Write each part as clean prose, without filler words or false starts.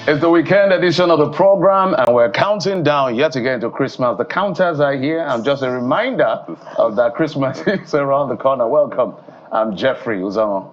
It's the weekend edition of the program, and we're counting down yet again to Christmas. The counters are here, and just a reminder of that Christmas is around the corner. Welcome. I'm Jeffrey Uzama.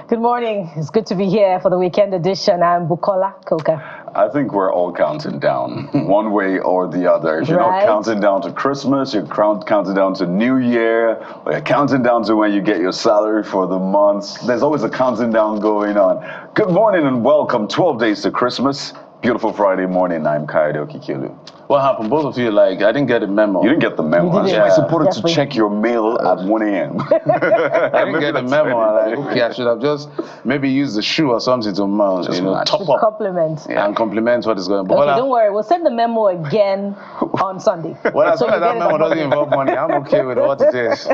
Good morning. It's good to be here for the weekend edition. I'm Bukola Koka. I think we're all counting down, one way or the other. If you're not counting down to Christmas, you're counting down to New Year, or you're counting down to when you get your salary for the month. There's always a counting down going on. Good morning and welcome. 12 days to Christmas. Beautiful Friday morning. I'm Kayode Okikilu. What happened? Both of you, I didn't get the memo. You didn't get the memo. Yeah. It's important to check your mail at 1 a.m. I didn't get the memo. Okay, I should have just maybe used the shoe or something to top up. Compliment. Yeah, and compliment what is going on. Okay, don't worry. We'll send the memo again on Sunday. Well, as long as that memo doesn't involve money, I'm okay with what it is.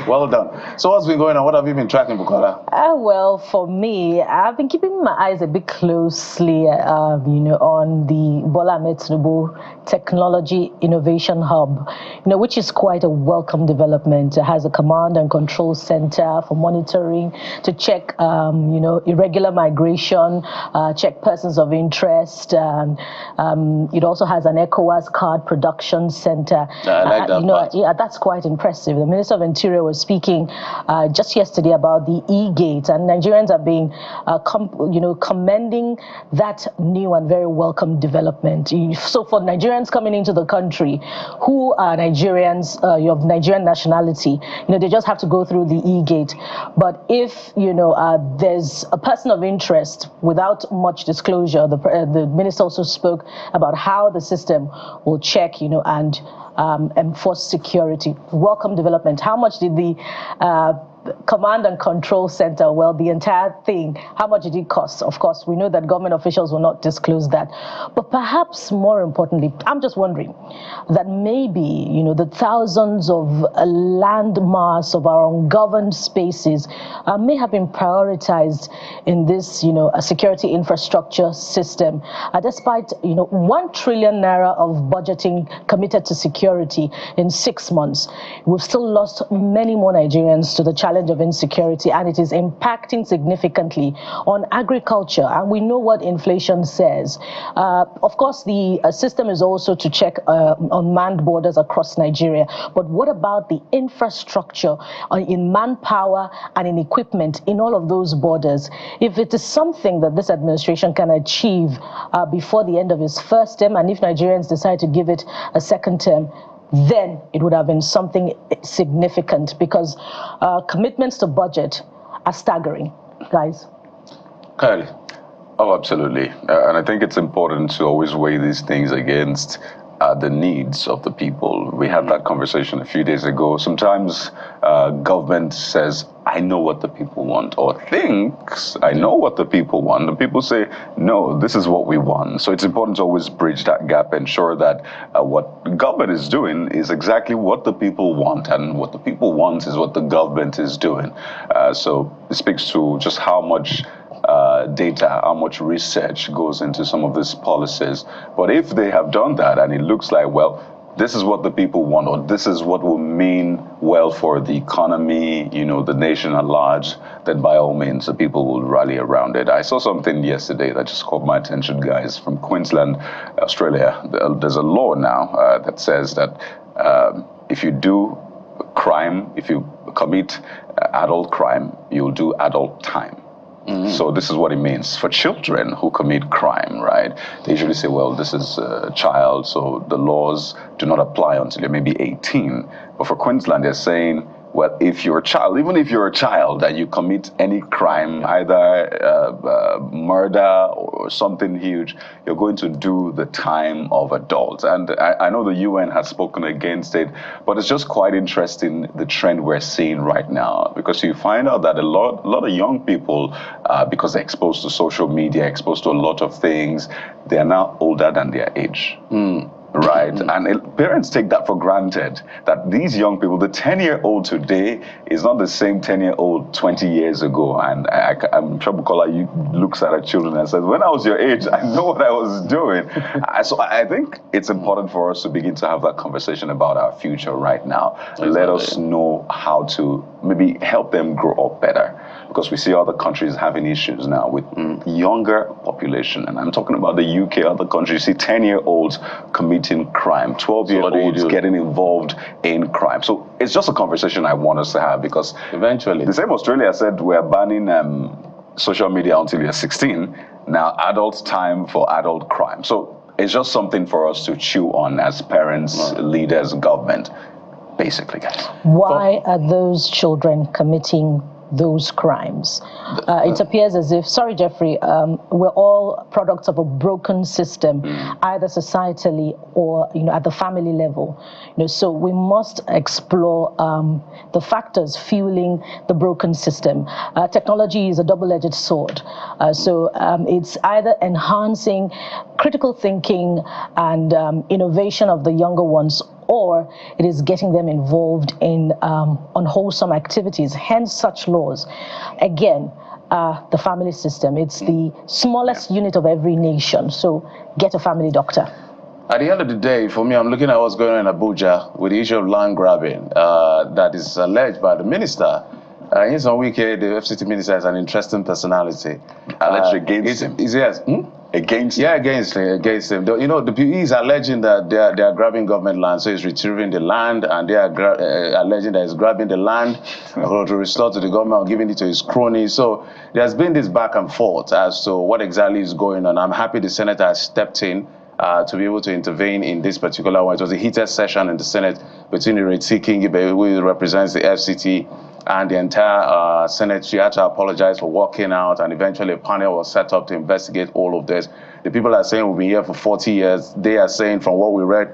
Well done. So what's been going on? What have you been tracking, Bukola? Well, for me, I've been keeping my eyes a bit closely, on the Bola Ahmed Tinubu Technology Innovation Hub, which is quite a welcome development. It has a command and control center for monitoring to check, irregular migration, check persons of interest. And it also has an ECOWAS card production center. I like that part. Yeah, that's quite impressive. The Minister of Interior was speaking just yesterday about the e-gate, and Nigerians are being, commending that new and very welcome development. So for Nigerians coming into the country who are Nigerians, of Nigerian nationality, they just have to go through the e-gate. But if, there's a person of interest without much disclosure, the minister also spoke about how the system will check, and enforce security. Welcome development. How much did the command and control center, the entire thing, how much did it cost? Of course, we know that government officials will not disclose that. But perhaps more importantly, I'm just wondering that maybe, the thousands of landmass of our ungoverned spaces may have been prioritized in this, a security infrastructure system. Despite, 1 trillion naira of budgeting committed to security in 6 months, we've still lost many more Nigerians to the challenge of insecurity, and it is impacting significantly on agriculture. And we know what inflation says. Of course, the system is also to check unmanned borders across Nigeria. But what about the infrastructure in manpower and in equipment in all of those borders? If it is something that this administration can achieve before the end of its first term, and if Nigerians decide to give it a second term, then it would have been something significant, because commitments to budget are staggering, guys. Kylie. Oh, absolutely. And I think it's important to always weigh these things against the needs of the people. We had that conversation a few days ago. Sometimes government says, I know what the people want, or thinks, I know what the people want. And people say, no, this is what we want. So it's important to always bridge that gap, ensure that what government is doing is exactly what the people want, and what the people want is what the government is doing. So it speaks to just how much data, how much research goes into some of these policies. But if they have done that and it looks like, well, this is what the people want, or this is what will mean well for the economy, the nation at large, then by all means, the people will rally around it. I saw something yesterday that just caught my attention, guys, from Queensland, Australia. There's a law now that says that if you do crime, if you commit adult crime, you'll do adult time. So this is what it means for children who commit crime, right? They usually say, well, this is a child, so the laws do not apply until you're maybe 18. But for Queensland, they're saying, well, if you're a child, even if you're a child and you commit any crime, either murder or something huge, you're going to do the time of adults. And I know the UN has spoken against it, but it's just quite interesting, the trend we're seeing right now, because you find out that a lot of young people, because they're exposed to social media, exposed to a lot of things, they are now older than their age. Right, and parents take that for granted, that these young people, the 10-year-old today is not the same 10-year-old 20 years ago. And I'm sure Bukola, you looks at her children and says, when I was your age, I know what I was doing. So I think it's important for us to begin to have that conversation about our future right now. Exactly. Let us know how to maybe help them grow up better. because we see other countries having issues now with younger population. And I'm talking about the UK, other countries. You see 10-year-olds committing crime, 12-year-olds getting involved in crime. So it's just a conversation I want us to have, because eventually, the same Australia said we're banning social media until you're 16. Now, adult time for adult crime. So it's just something for us to chew on as parents, leaders, government, basically, guys. Why are those children committing those crimes? It appears as if, sorry, Jeffrey, we're all products of a broken system, either societally or at the family level. So we must explore the factors fueling the broken system. Technology is a double-edged sword. So it's either enhancing critical thinking and innovation of the younger ones, or it is getting them involved in unwholesome activities, hence such laws. Again, the family system, it's the smallest unit of every nation, so get a family doctor. At the end of the day, for me, I'm looking at what's going on in Abuja with the issue of land grabbing that is alleged by the minister. In some weekend, the FCT minister is an interesting personality. Alleged against him? Yes. Against him? Yeah, against him. He's alleging that they are grabbing government land, so he's retrieving the land, and they are alleging that he's grabbing the land to restore to the government or giving it to his cronies. So there's been this back and forth as to what exactly is going on. I'm happy the senator has stepped in to be able to intervene in this particular one. It was a heated session in the Senate between Ireti Kingibe, who represents the FCT, and the entire Senate. She had to apologize for walking out, and eventually a panel was set up to investigate all of this. The people are saying we've been here for 40 years. They are saying, from what we read,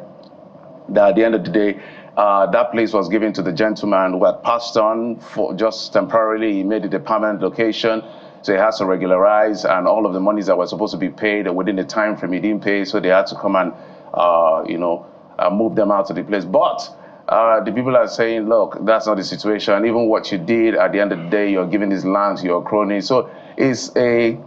that at the end of the day, that place was given to the gentleman who had passed on for just temporarily. He made it a permanent location, so he has to regularize, and all of the monies that were supposed to be paid within the time frame he didn't pay, so they had to come and move them out of the place. But the people are saying, look, that's not the situation. Even what you did, at the end of the day, you're giving these lands to your cronies. So it's a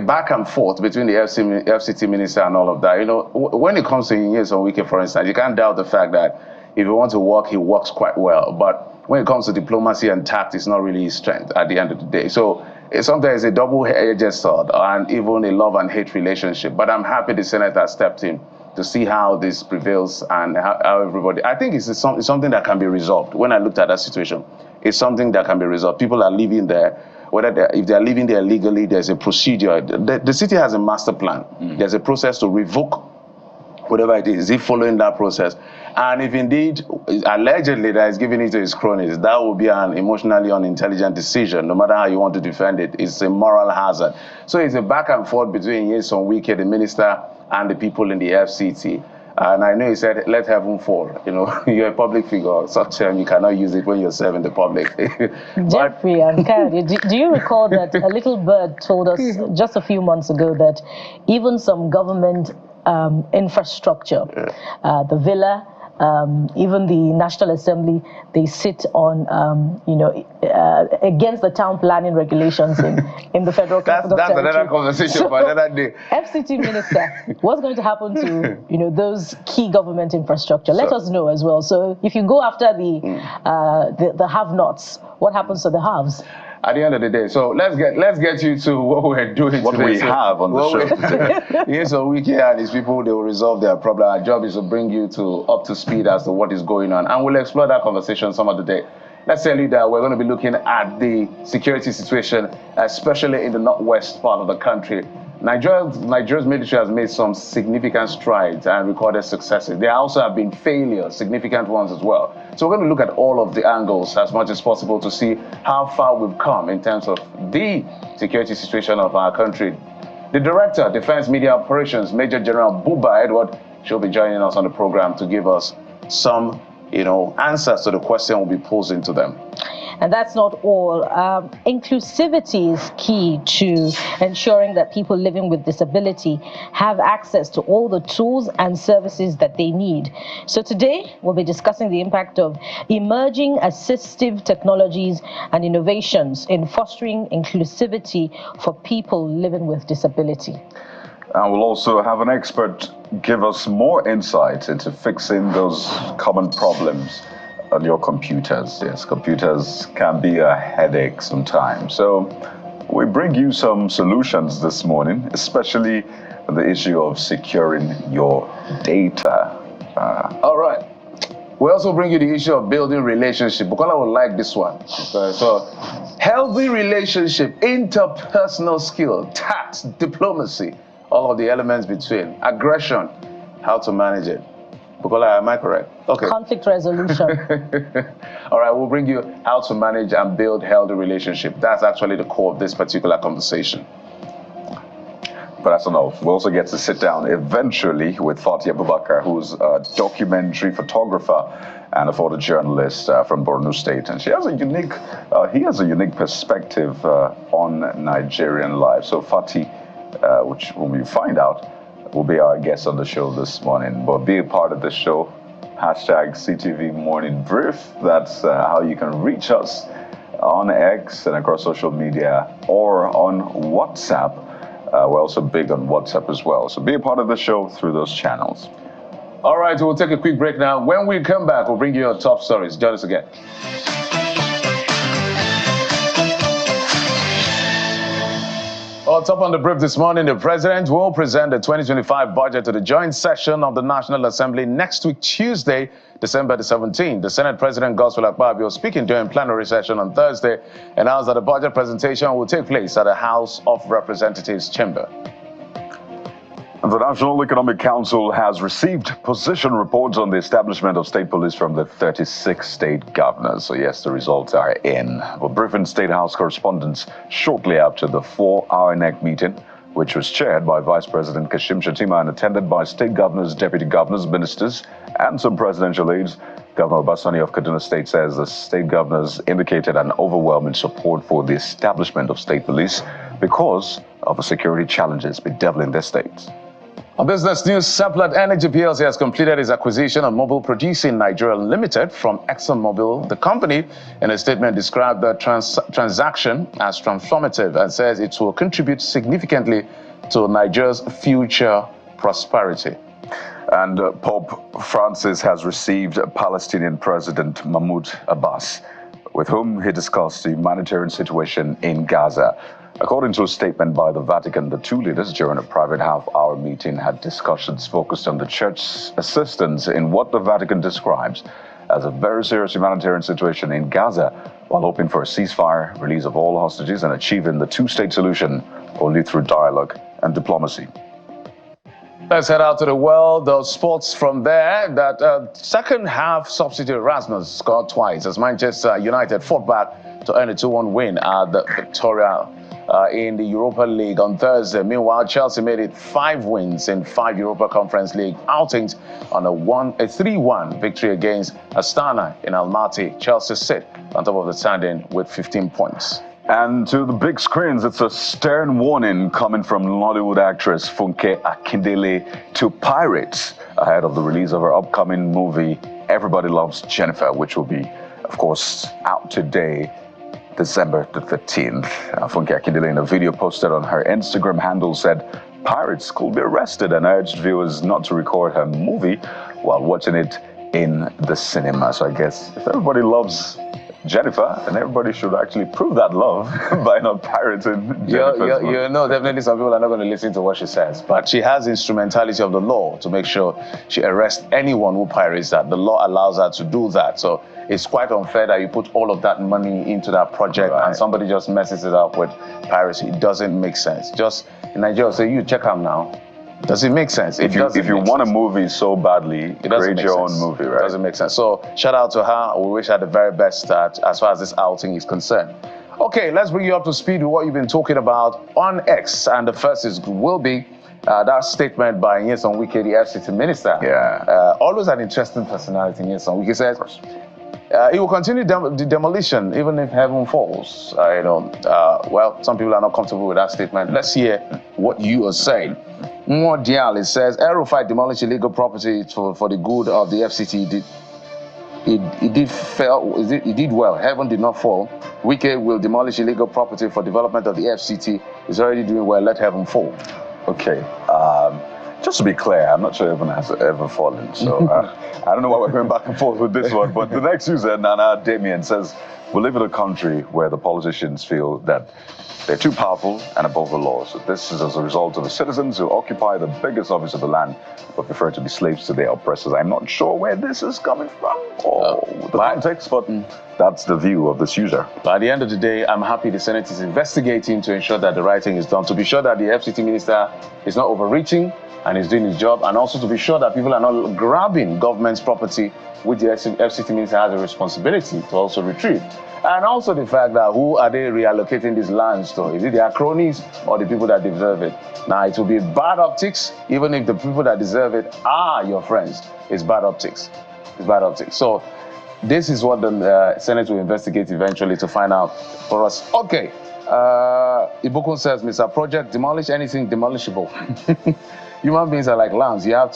back and forth between the FCT minister and all of that. When it comes to Nyesom Wike, for instance, you can't doubt the fact that if you want to work, he works quite well. But when it comes to diplomacy and tact, it's not really his strength at the end of the day. So sometimes it's a double-edged sword and even a love and hate relationship. But I'm happy the Senate has stepped in to see how this prevails and how everybody. I think it's something that can be resolved. When I looked at that situation, it's something that can be resolved. People are living there. If they're living there legally, there's a procedure. The city has a master plan. There's a process to revoke whatever it is. Is he following that process? And if indeed, allegedly, that is giving it to his cronies, that will be an emotionally unintelligent decision, no matter how you want to defend it. It's a moral hazard. So it's a back and forth between Nyesom Wike, the minister, and the people in the FCT. And I know he said, let heaven fall. You're a public figure. Such term, you cannot use it when you're serving the public. Jeffrey and Kayode, do you recall that a little bird told us just a few months ago that even some government infrastructure, the villa, even the National Assembly, they sit on, against the town planning regulations in the federal capital That's territory. another conversation for another day. FCT minister, what's going to happen to those key government infrastructure? Let us know as well. So if you go after the have-nots, what happens to the haves? At the end of the day, so let's get you to what we're doing what today. We have on the show today. Nyesom Wike and his people, they will resolve their problem. Our job is to bring you up to speed as to what is going on, and we'll explore that conversation some other day. Let's tell you that we're going to be looking at the security situation, especially in the northwest part of the country. Nigeria's military has made some significant strides and recorded successes. There also have been failures, significant ones as well. So we're going to look at all of the angles as much as possible to see how far we've come in terms of the security situation of our country. The Director, Defense Media Operations, Major General Buba Edward, she'll be joining us on the program to give us some, answers to the question we'll be posing to them. And that's not all. Inclusivity is key to ensuring that people living with disability have access to all the tools and services that they need. So today, we'll be discussing the impact of emerging assistive technologies and innovations in fostering inclusivity for people living with disability. And we'll also have an expert give us more insight into fixing those common problems on your computers. Yes, computers can be a headache sometimes. So we bring you some solutions this morning, especially the issue of securing your data. All right. We also bring you the issue of building relationship. Bukola would like this one. Okay, so, healthy relationship, interpersonal skill, tact, diplomacy, all of the elements between, aggression, how to manage it. Bukola, am I correct? Okay. Conflict resolution. All right, we'll bring you how to manage and build healthy relationship. That's actually the core of this particular conversation. But that's enough. We also get to sit down eventually with Fatih Abubakar, who's a documentary photographer and a photojournalist from Borno State, and he has a unique perspective on Nigerian life. So Fatih, which when we find out, will be our guest on the show this morning. But be a part of the show. #CTV Morning Brief. That's how you can reach us on X and across social media or on WhatsApp. We're also big on WhatsApp as well. So be a part of the show through those channels. All right, we'll take a quick break now. When we come back, we'll bring you your top stories. Join us again. On top on the brief this morning, the president will present the 2025 budget to the joint session of the National Assembly next week, Tuesday, December the 17th. The Senate President, Godswill Akpabio, speaking during plenary session on Thursday, announced that the budget presentation will take place at the House of Representatives chamber. The National Economic Council has received position reports on the establishment of state police from the 36 state governors. So yes, the results are in. We're briefing State House correspondents shortly after the 4-hour NEC meeting, which was chaired by Vice President Kashim Shettima and attended by state governors, deputy governors, ministers, and some presidential aides. Governor Obasanjo of Kaduna State says the state governors indicated an overwhelming support for the establishment of state police because of the security challenges bedeviling their states. On business news, Seplat Energy PLC has completed its acquisition of Mobil Producing Nigeria Limited from ExxonMobil. The company, in a statement, described the transaction as transformative and says it will contribute significantly to Nigeria's future prosperity. And Pope Francis has received Palestinian President Mahmoud Abbas, with whom he discussed the humanitarian situation in Gaza. According to a statement by the Vatican, the two leaders during a private half-hour meeting had discussions focused on the church's assistance in what the Vatican describes as a very serious humanitarian situation in Gaza, while hoping for a ceasefire, release of all hostages, and achieving the two-state solution only through dialogue and diplomacy. Let's head out to the world of sports from there. That second half substitute Rasmus scored twice as Manchester United fought back to earn a 2-1 win at the Victoria in the Europa League on Thursday. Meanwhile, Chelsea made it 5 wins in 5 Europa Conference League outings on a 3-1 victory against Astana in Almaty. Chelsea sit on top of the standing with 15 points. And to the big screens, it's a stern warning coming from Nollywood actress Funke Akindele to pirates ahead of the release of her upcoming movie, Everybody Loves Jennifer, which will be, of course, out today, December the 13th. Funke Akindele, in a video posted on her Instagram handle, said pirates could be arrested and urged viewers not to record her movie while watching it in the cinema. So I guess if everybody loves Jennifer, then everybody should actually prove that love by not pirating Jennifer's movie. You know, definitely some people are not going to listen to what she says, but she has instrumentality of the law to make sure she arrests anyone who pirates that. The law allows her to do that. So it's quite unfair that you put all of that money into that project and somebody just messes it up with piracy. It doesn't make sense. Just in Nigeria, say, you check out now. Does it make sense? If you want a movie so badly, create your own movie, right? It doesn't make sense. So shout out to her. We wish her the very best as far as this outing is concerned. Okay, let's bring you up to speed with what you've been talking about on X. And the first will be that statement by Nyesom Wike, the FCT minister. Yeah. Always an interesting personality, Nyesom Wike says. It will continue the demolition even if heaven falls. Well, some people are not comfortable with that statement. Let's hear what you are saying. More deal, it says, Aerofy demolished illegal property for the good of the FCT. It did well. Heaven did not fall. Wike will demolish illegal property for development of the FCT. It's already doing well. Let heaven fall. Okay. just to be clear, I'm not sure anyone has ever fallen. So I don't know why we're going back and forth with this one. But the next user, Nana Damien, says, we live in a country where the politicians feel that they're too powerful and above the law. So this is as a result of the citizens who occupy the biggest office of the land but prefer to be slaves to their oppressors. I'm not sure where this is coming from or the context, but that's the view of this user. But at the end of the day, I'm happy the Senate is investigating to ensure that the right thing is done, to be sure that the FCT minister is not overreaching and is doing his job, and also to be sure that people are not grabbing government's property, which the FCT minister has a responsibility to also retrieve. And also the fact that who are they reallocating these lands to? Is it their cronies or the people that deserve it? Now, it will be bad optics, even if the people that deserve it are your friends. It's bad optics. It's bad optics. So this is what the Senate will investigate eventually to find out for us. Okay. Ibukun says, Mr. Project, demolish anything demolishable. Human beings are like lambs. You have,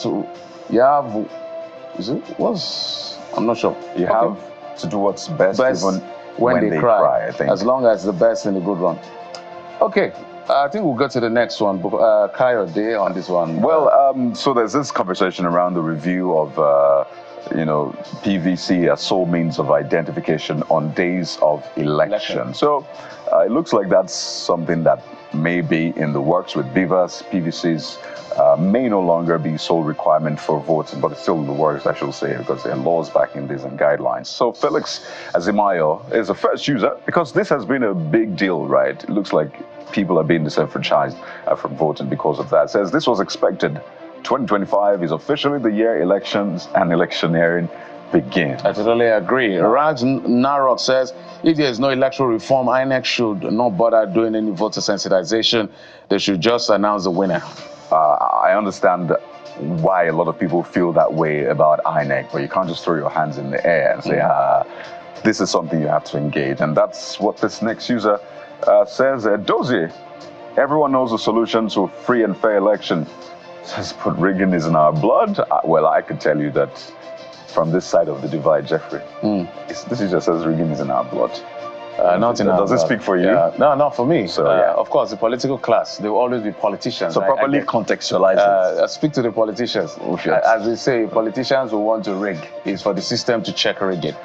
is it? I'm not sure. You have to do what's best even when they cry, I think. As long as the best in the good run. Okay, I think we'll go to the next one. Kayode on this one. Well, so there's this conversation around the review of, PVC as sole means of identification on days of election. So it looks like that's something that may be in the works with BVAS. PVCs may no longer be sole requirement for voting, but it's still in the works, I should say, because there are laws backing this and guidelines. So Felix Azimayo is the first user, because this has been a big deal, right? It looks like people are being disenfranchised from voting because of that. Says this was expected. 2025 is officially the year elections and electioneering begin. I totally agree. Raj Narok says, if there is no electoral reform, INEC should not bother doing any voter sensitization. They should just announce the winner. I understand why a lot of people feel that way about INEC, but you can't just throw your hands in the air and say, this is something you have to engage. And that's what this next user says. Dozie, everyone knows the solution to a free and fair election. Says, but rigging is in our blood. Well, I could tell you that from this side of the divide, Jeffrey. This user says rigging is in our blood. Not in our Does it speak for you? Yeah. No, not for me. So, of course, the political class, they will always be politicians. So properly contextualize it. I speak to the politicians. As they say, politicians will want to rig. It's for the system to check rigging.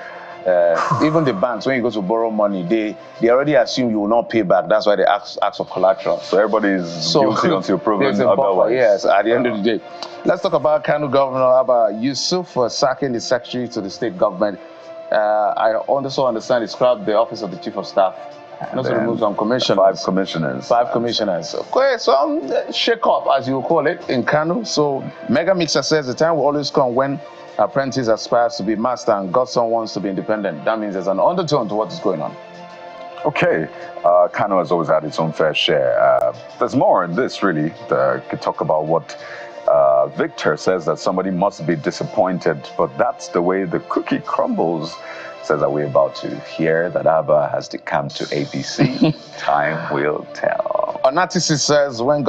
Even the banks, when you go to borrow money, they already assume you will not pay back. That's why they ask for collateral. So everybody is guilty until proven otherwise. Yes, at the end of the day. Let's talk about Kano Governor Abba Yusuf for sacking the secretary to the state government. I also understand he scrapped the office of the chief of staff. And also removed some commissioners. 5 commissioners. 5 commissioners. Okay, some shake up, as you call it, in Kano. So Mega Mixer says the time will always come when apprentice aspires to be master and godson wants to be independent. That means there's an undertone to what is going on. Okay, Kano has always had its own fair share. There's more in this, really. Could talk about what Victor says, that somebody must be disappointed, but that's the way the cookie crumbles. Says that we're about to hear that Abba has decamped to APC. Time will tell. Onatisi says when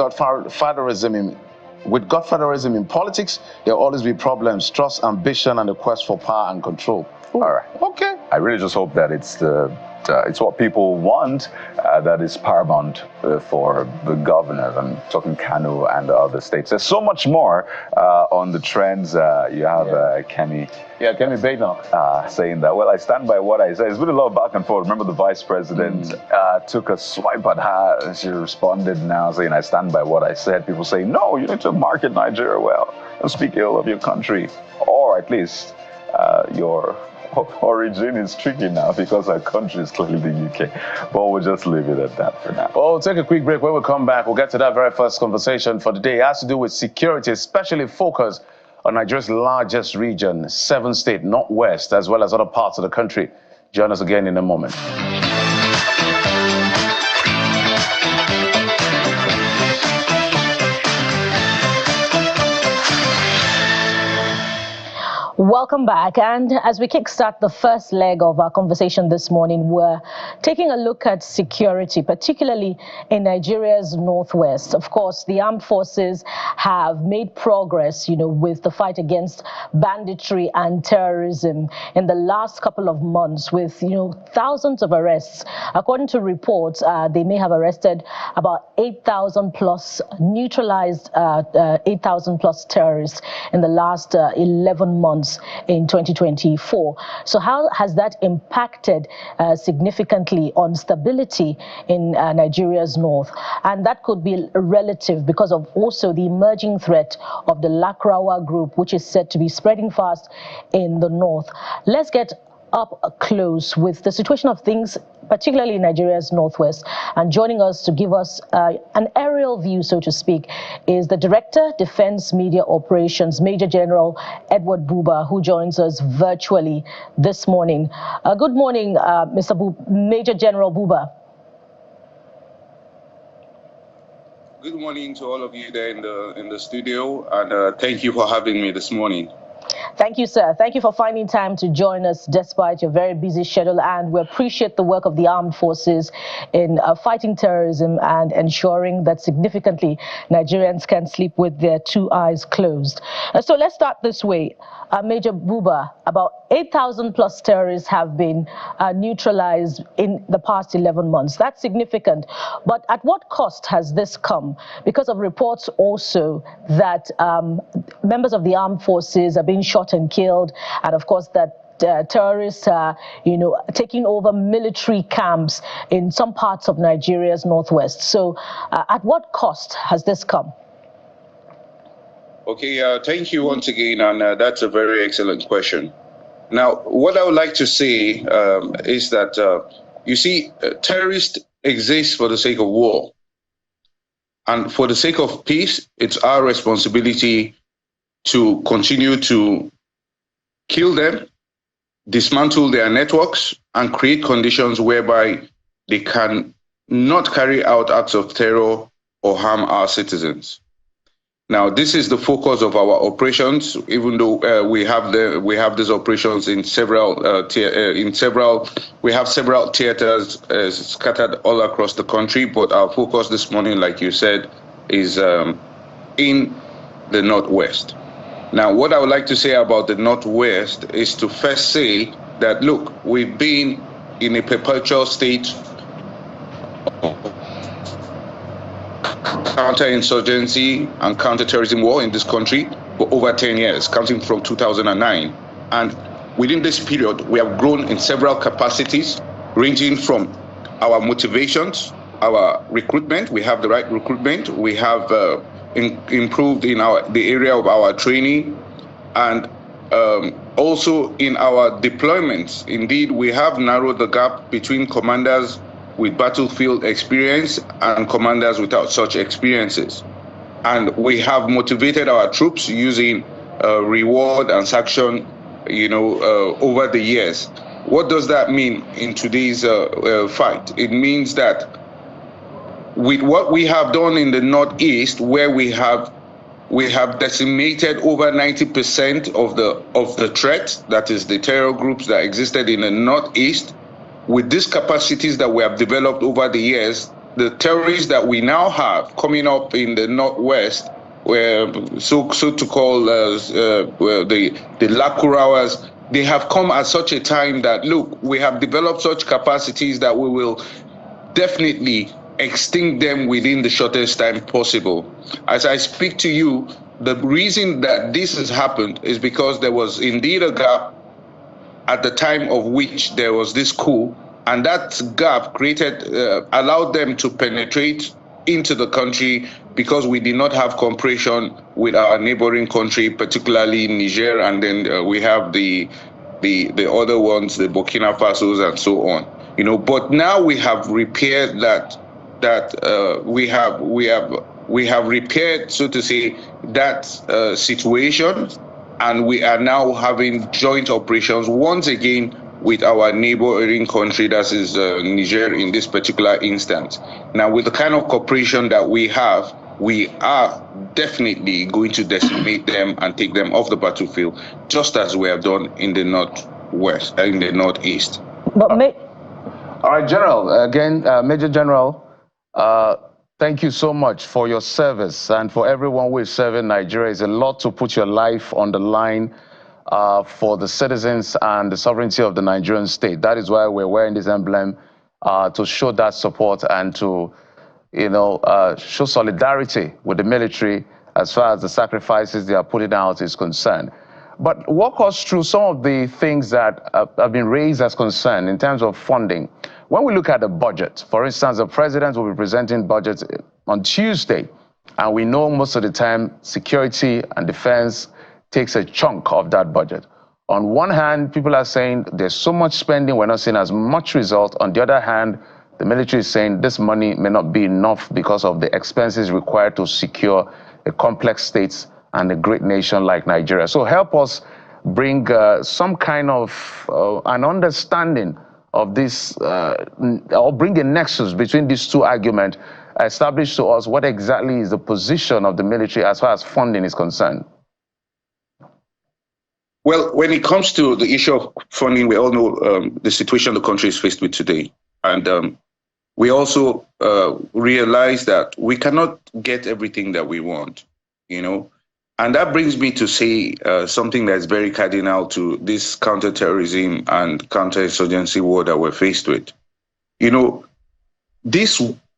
with godfatherism in politics, there will always be problems, trust, ambition, and the quest for power and control. Ooh. All right. Okay. I really just hope that it's what people want that is paramount for the governors. I'm talking Kano and the other states. There's so much more on the trends. You have Kemi. Yeah, Kemi Badenoch. Saying that, well, I stand by what I said. There's been a lot of back and forth. Remember the vice president took a swipe at her and she responded now saying, I stand by what I said. People say, no, you need to market Nigeria well and speak ill of your country. Or at least your origin is tricky now because our country is clearly the UK. But we'll just leave it at that for now. Well, we'll take a quick break. When we come back, we'll get to that very first conversation for the day. It has to do with security, especially focus on Nigeria's largest region, 7 state, Northwest, as well as other parts of the country. Join us again in a moment. Welcome back. And as we kickstart the first leg of our conversation this morning, we're taking a look at security, particularly in Nigeria's northwest. Of course, the armed forces have made progress, with the fight against banditry and terrorism in the last couple of months with, thousands of arrests. According to reports, they may have arrested about 8,000 plus, neutralized 8,000 plus terrorists in the last 11 months in 2024. So how has that impacted significantly on stability in Nigeria's north? And that could be relative because of also the emerging threat of the Lakrawa group, which is said to be spreading fast in the north. Let's get up close with the situation of things, particularly in Nigeria's northwest. And joining us to give us an aerial view, so to speak, is the Director, Defense Media Operations, Major General Edward Buba, who joins us virtually this morning. Good morning, Major General Buba. Good morning to all of you there in the studio, and thank you for having me this morning. Thank you, sir. Thank you for finding time to join us despite your very busy schedule, and we appreciate the work of the armed forces in fighting terrorism and ensuring that significantly Nigerians can sleep with their two eyes closed. So let's start this way. Major Buba, about 8,000 plus terrorists have been neutralized in the past 11 months. That's significant. But at what cost has this come? Because of reports also that members of the armed forces are being shot and killed, and of course that terrorists are, taking over military camps in some parts of Nigeria's northwest. So at what cost has this come? Okay, thank you once again, and that's a very excellent question. Now, what I would like to say is that, you see, terrorists exist for the sake of war. And for the sake of peace, it's our responsibility to continue to kill them, dismantle their networks, and create conditions whereby they can not carry out acts of terror or harm our citizens. Now, this is the focus of our operations, even though we have these operations in several we have several theaters scattered all across the country. But our focus this morning, like you said, is in the Northwest. Now, what I would like to say about the Northwest is to first say that, look, we've been in a perpetual state of counterinsurgency and counterterrorism war in this country for over 10 years, counting from 2009. And within this period, we have grown in several capacities, ranging from our motivations, our recruitment. We have the right recruitment. We have improved in the area of our training, and also in our deployments. Indeed, we have narrowed the gap between commanders with battlefield experience and commanders without such experiences. And we have motivated our troops using reward and sanction, over the years. What does that mean in today's fight? It means that with what we have done in the Northeast, where we have decimated over 90% of the threat, that is the terror groups that existed in the Northeast. With these capacities that we have developed over the years, the terrorists that we now have coming up in the Northwest, where so to call the Lakurawas, they have come at such a time that, look, we have developed such capacities that we will definitely extinct them within the shortest time possible. As I speak to you, the reason that this has happened is because there was indeed a gap at the time of which there was this coup, and that gap allowed them to penetrate into the country because we did not have cooperation with our neighboring country, particularly Niger, and then we have the other ones, the Burkina Fasos and so on. But now we have repaired we have repaired, so to say, that situation. And we are now having joint operations once again with our neighboring country, that is Niger in this particular instance. Now, with the kind of cooperation that we have, we are definitely going to decimate them and take them off the battlefield, just as we have done in the northwest, in the northeast. But all right, General. Again, Major General, thank you so much for your service and for everyone who is serving Nigeria. It's a lot to put your life on the line for the citizens and the sovereignty of the Nigerian state. That is why we're wearing this emblem to show that support and to, show solidarity with the military as far as the sacrifices they are putting out is concerned. But walk us through some of the things that have been raised as concern in terms of funding. When we look at the budget, for instance, the president will be presenting budget on Tuesday, and we know most of the time security and defense takes a chunk of that budget. On one hand, people are saying there's so much spending, we're not seeing as much result. On the other hand, the military is saying this money may not be enough because of the expenses required to secure a complex state and a great nation like Nigeria. So help us bring some kind of an understanding of this, or bring a nexus between these two arguments, establish to us what exactly is the position of the military as far as funding is concerned. Well, when it comes to the issue of funding, we all know the situation the country is faced with today. And we also realize that we cannot get everything that we want, And that brings me to say something that's very cardinal to this counterterrorism and counterinsurgency war that we're faced with.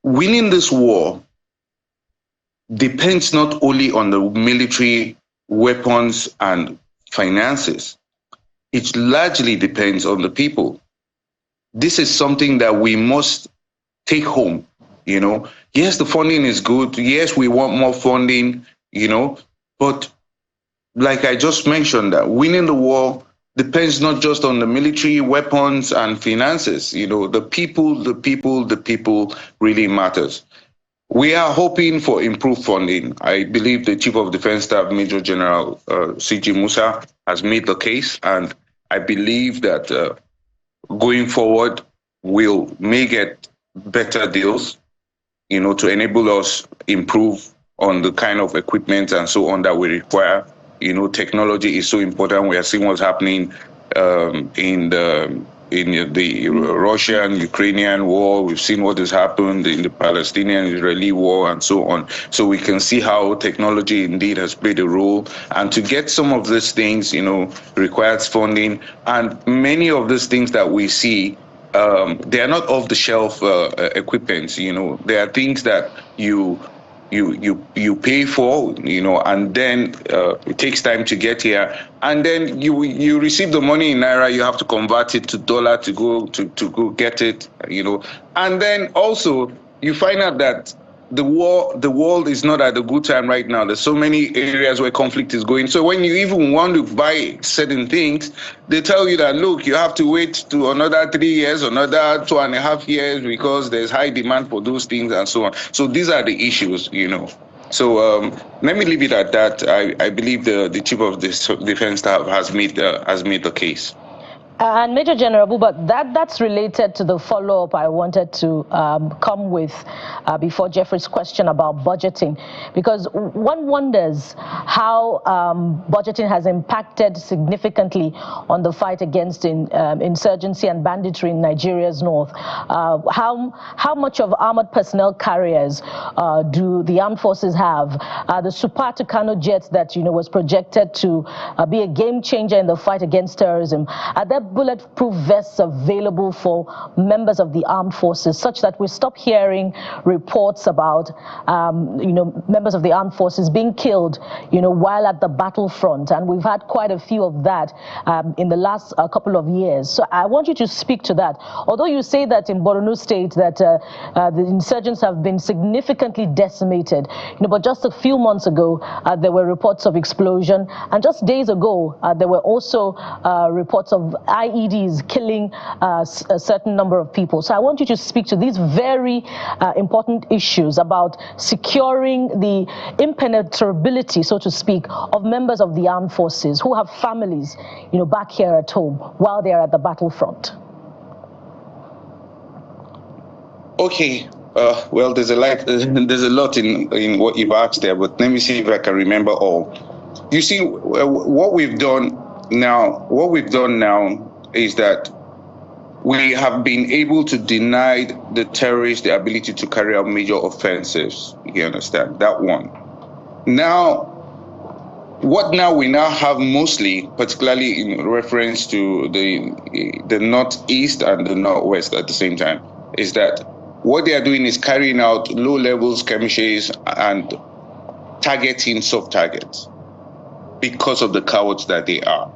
Winning this war depends not only on the military weapons and finances. It largely depends on the people. This is something that we must take home. Yes, the funding is good. Yes, we want more funding, But like I just mentioned, that winning the war depends not just on the military weapons and finances. The people really matters. We are hoping for improved funding. I believe the Chief of Defense Staff, Major General C.G. Musa, has made the case, and I believe that going forward, we'll may get better deals, to enable us improve on the kind of equipment and so on that we require. Technology is so important. We are seeing what's happening in the Russian-Ukrainian war. We've seen what has happened in the Palestinian-Israeli war and so on. So we can see how technology indeed has played a role. And to get some of these things, requires funding. And many of these things that we see, they are not off-the-shelf equipment. There are things that you pay for, and then it takes time to get here, and then you receive the money in naira. You have to convert it to dollar to go get it, and then also you find out that the world is not at a good time right now. There's so many areas where conflict is going. So when you even want to buy certain things, they tell you that, look, you have to wait to another 3 years, another 2.5 years, because there's high demand for those things and so on. So these are the issues, So let me leave it at that. I believe the Chief of the Defense Staff has made the case. And Major General, but that's related to the follow-up I wanted to come with before Jeffrey's question about budgeting, because one wonders how budgeting has impacted significantly on the fight against insurgency and banditry in Nigeria's north. How much of armored personnel carriers do the armed forces have? The Super Tucano jet that was projected to be a game changer in the fight against terrorism. Are there bulletproof vests available for members of the armed forces, such that we stop hearing reports about members of the armed forces being killed while at the battlefront? And we've had quite a few of that in the last couple of years. So I want you to speak to that. Although you say that in Borno State that the insurgents have been significantly decimated, but just a few months ago there were reports of explosion, and just days ago there were also reports of IEDs killing a certain number of people. So I want you to speak to these very important issues about securing the impenetrability, so to speak, of members of the armed forces who have families, back here at home while they are at the battlefront. Okay, Well, there's there's a lot in what you've asked there, but let me see if I can remember all. You see, what we've done now is that we have been able to deny the terrorists the ability to carry out major offensives. You understand that one? Now, we now have mostly, particularly in reference to the northeast and the northwest at the same time, is that what they are doing is carrying out low-level skirmishes and targeting soft targets because of the cowards that they are.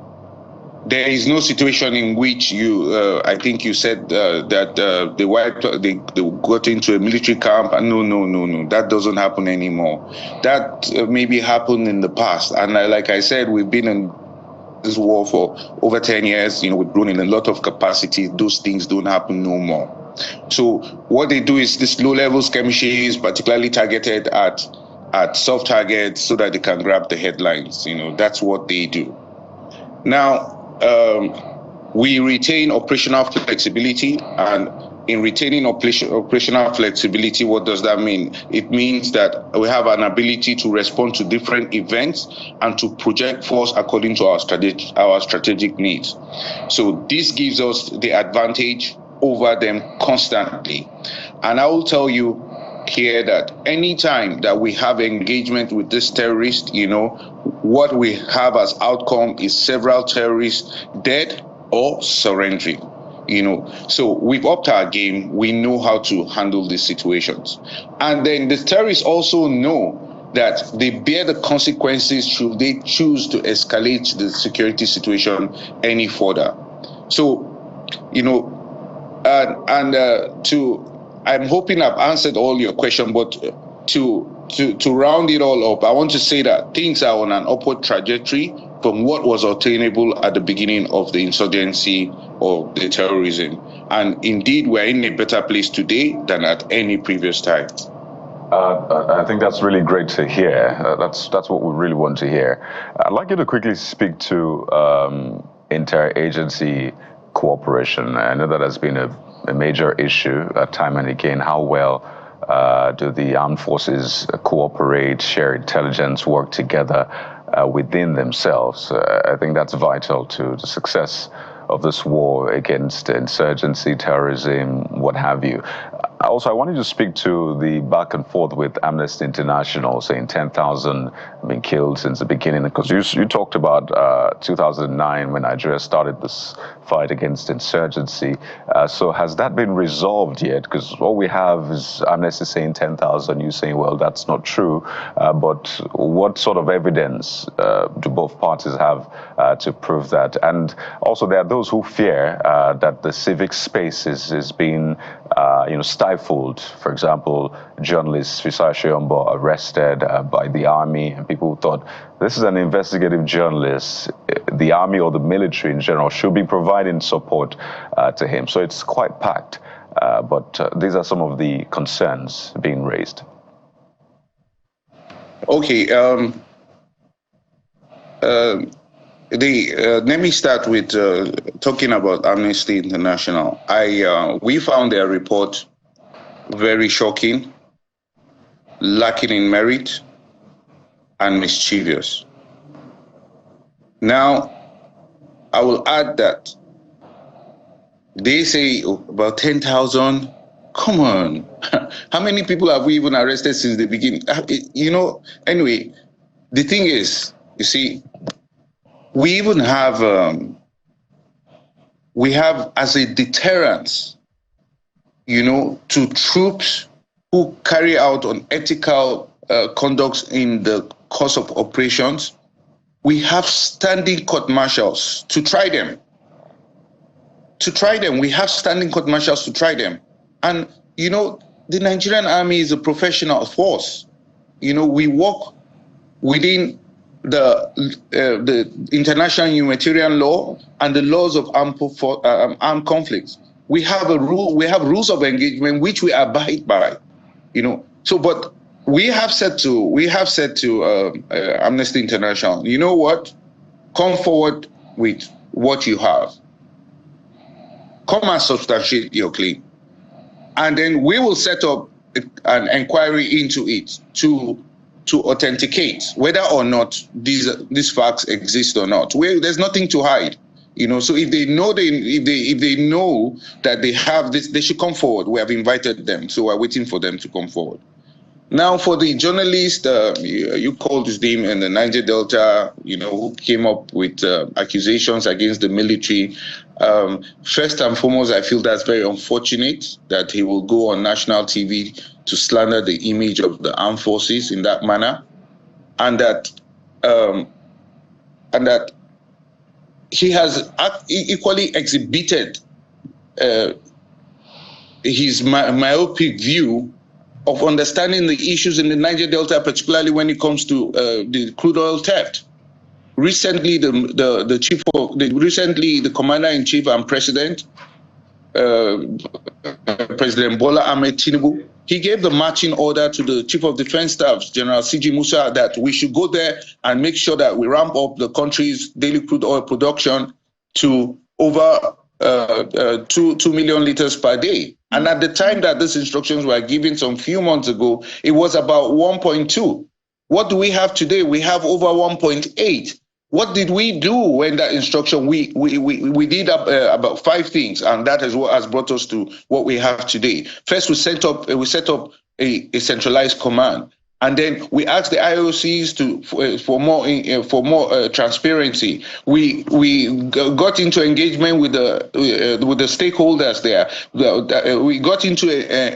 There is no situation in which I think you said that they got into a military camp. No. That doesn't happen anymore. That maybe happened in the past. And like I said, we've been in this war for over 10 years. We've grown in a lot of capacity. Those things don't happen no more. So what they do is this low-level skirmishes, particularly targeted at soft targets so that they can grab the headlines. That's what they do. Now, we retain operational flexibility, and in retaining operational flexibility, what does that mean? It means that we have an ability to respond to different events and to project force according to our strategic needs. So this gives us the advantage over them constantly. And I will tell you here that anytime that we have engagement with this terrorist, what we have as outcome is several terrorists dead or surrendering. So we've upped our game. We know how to handle these situations. And then the terrorists also know that they bear the consequences should they choose to escalate the security situation any further. So, I'm hoping I've answered all your questions, but to round it all up, I want to say that things are on an upward trajectory from what was attainable at the beginning of the insurgency or the terrorism. And indeed, we're in a better place today than at any previous time. I think that's really great to hear. That's what we really want to hear. I'd like you to quickly speak to interagency cooperation. I know that has been a major issue time and again. How well do the armed forces cooperate, share intelligence, work together within themselves? I think that's vital to the success of this war against insurgency, terrorism, what have you. Also, I wanted to speak to the back and forth with Amnesty International, saying 10,000 have been killed since the beginning, because you talked about 2009 when Nigeria started this fight against insurgency. So has that been resolved yet? Because all we have is Amnesty saying 10,000, you saying, well, that's not true. But what sort of evidence do both parties have to prove that? And also, there are those who fear that the civic space is being stifled. For example, journalist Fisai Sheyombo arrested by the army, and people thought this is an investigative journalist. The army or the military in general should be providing support to him. So it's quite packed. But these are some of the concerns being raised. Okay. Let me start with talking about Amnesty International. We found their report very shocking, lacking in merit, and mischievous. Now, I will add that they say about 10,000. Come on, how many people have we even arrested since the beginning? Anyway, the thing is, you see, we even have, as a deterrence, to troops who carry out unethical conducts in the course of operations, we have standing court-martials to try them. We have standing court-martials to try them. And, the Nigerian army is a professional force. We work within the international humanitarian law and the laws of armed conflicts. We have rules of engagement which we abide by, So, but we have said to Amnesty International, you know what? Come forward with what you have. Come and substantiate your claim, and then we will set up an inquiry into it to authenticate whether or not these facts exist or not. There's nothing to hide. So if they know if they know that they have this, they should come forward. We have invited them, so we're waiting for them to come forward. Now, for the journalist, you called his name in the Niger Delta, who came up with accusations against the military. First and foremost, I feel that's very unfortunate that he will go on national TV to slander the image of the armed forces in that manner, and that he has equally exhibited his myopic view of understanding the issues in the Niger Delta, particularly when it comes to the crude oil theft. Recently, the commander-in-chief and president, President Bola Ahmed Tinubu, he gave the marching order to the Chief of Defense Staff, General C.G. Musa, that we should go there and make sure that we ramp up the country's daily crude oil production to over 2 million liters per day. And at the time that these instructions were given some few months ago, it was about 1.2. What do we have today? We have over 1.8. What did we do when that instruction? We did about 5 things, and that is what has brought us to what we have today. First, we set up a centralized command. And then we asked the IOCs for more transparency. We got into engagement with the stakeholders there. We got into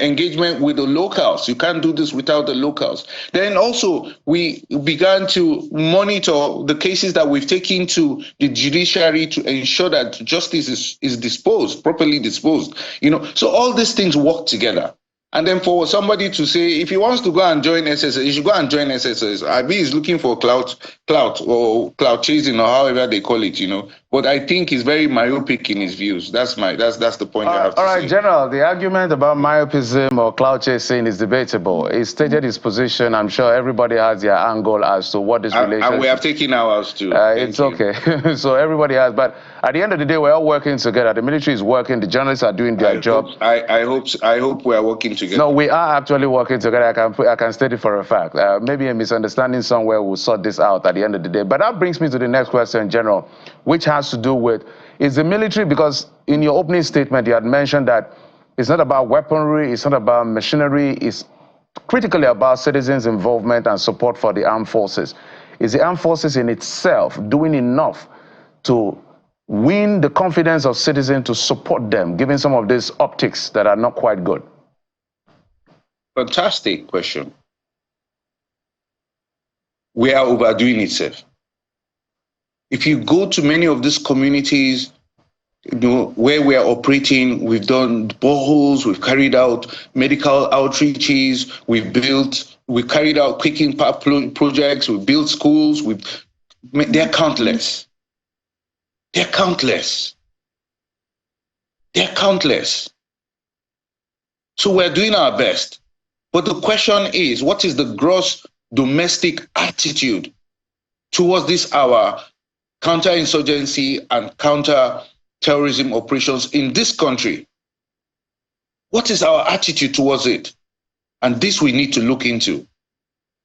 engagement with the locals. You can't do this without the locals. Then also we began to monitor the cases that we've taken to the judiciary to ensure that justice is properly disposed. So all these things work together. And then for somebody to say, if he wants to go and join SSS, he should go and join SSS. IB is looking for clout or chasing or however they call it, But I think he's very myopic in his views. That's the point I have to say. All right, General, the argument about myopism or clout chasing is debatable. He stated his position. I'm sure everybody has their angle as to what this relationship... And we have taken ours too. It's okay. So everybody has. But at the end of the day, we're all working together. The military is working. The journalists are doing their job. I hope we are working together. No, we are actually working together. I can state it for a fact. Maybe a misunderstanding somewhere will sort this out at the end of the day. But that brings me to the next question, General, which has to do with, is the military, because in your opening statement, you had mentioned that it's not about weaponry, it's not about machinery, it's critically about citizens' involvement and support for the armed forces. Is the armed forces in itself doing enough to win the confidence of citizens to support them, given some of these optics that are not quite good? Fantastic question. We are overdoing it, sir. If you go to many of these communities, where we are operating, we've done boreholes, we've carried out medical outreaches, we've carried out quick impact projects, we've built schools, they're countless. They're countless. They're countless. So we're doing our best. But the question is, what is the gross domestic attitude towards this, our counterinsurgency and counter-terrorism operations in this country? What is our attitude towards it? And this we need to look into.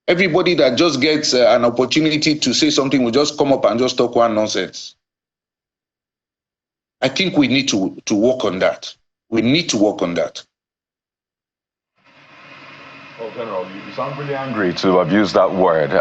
Everybody that just gets an opportunity to say something will just come up and just talk one nonsense. I think we need to work on that. We need to work on that. Well, General, you sound really angry to have used that word.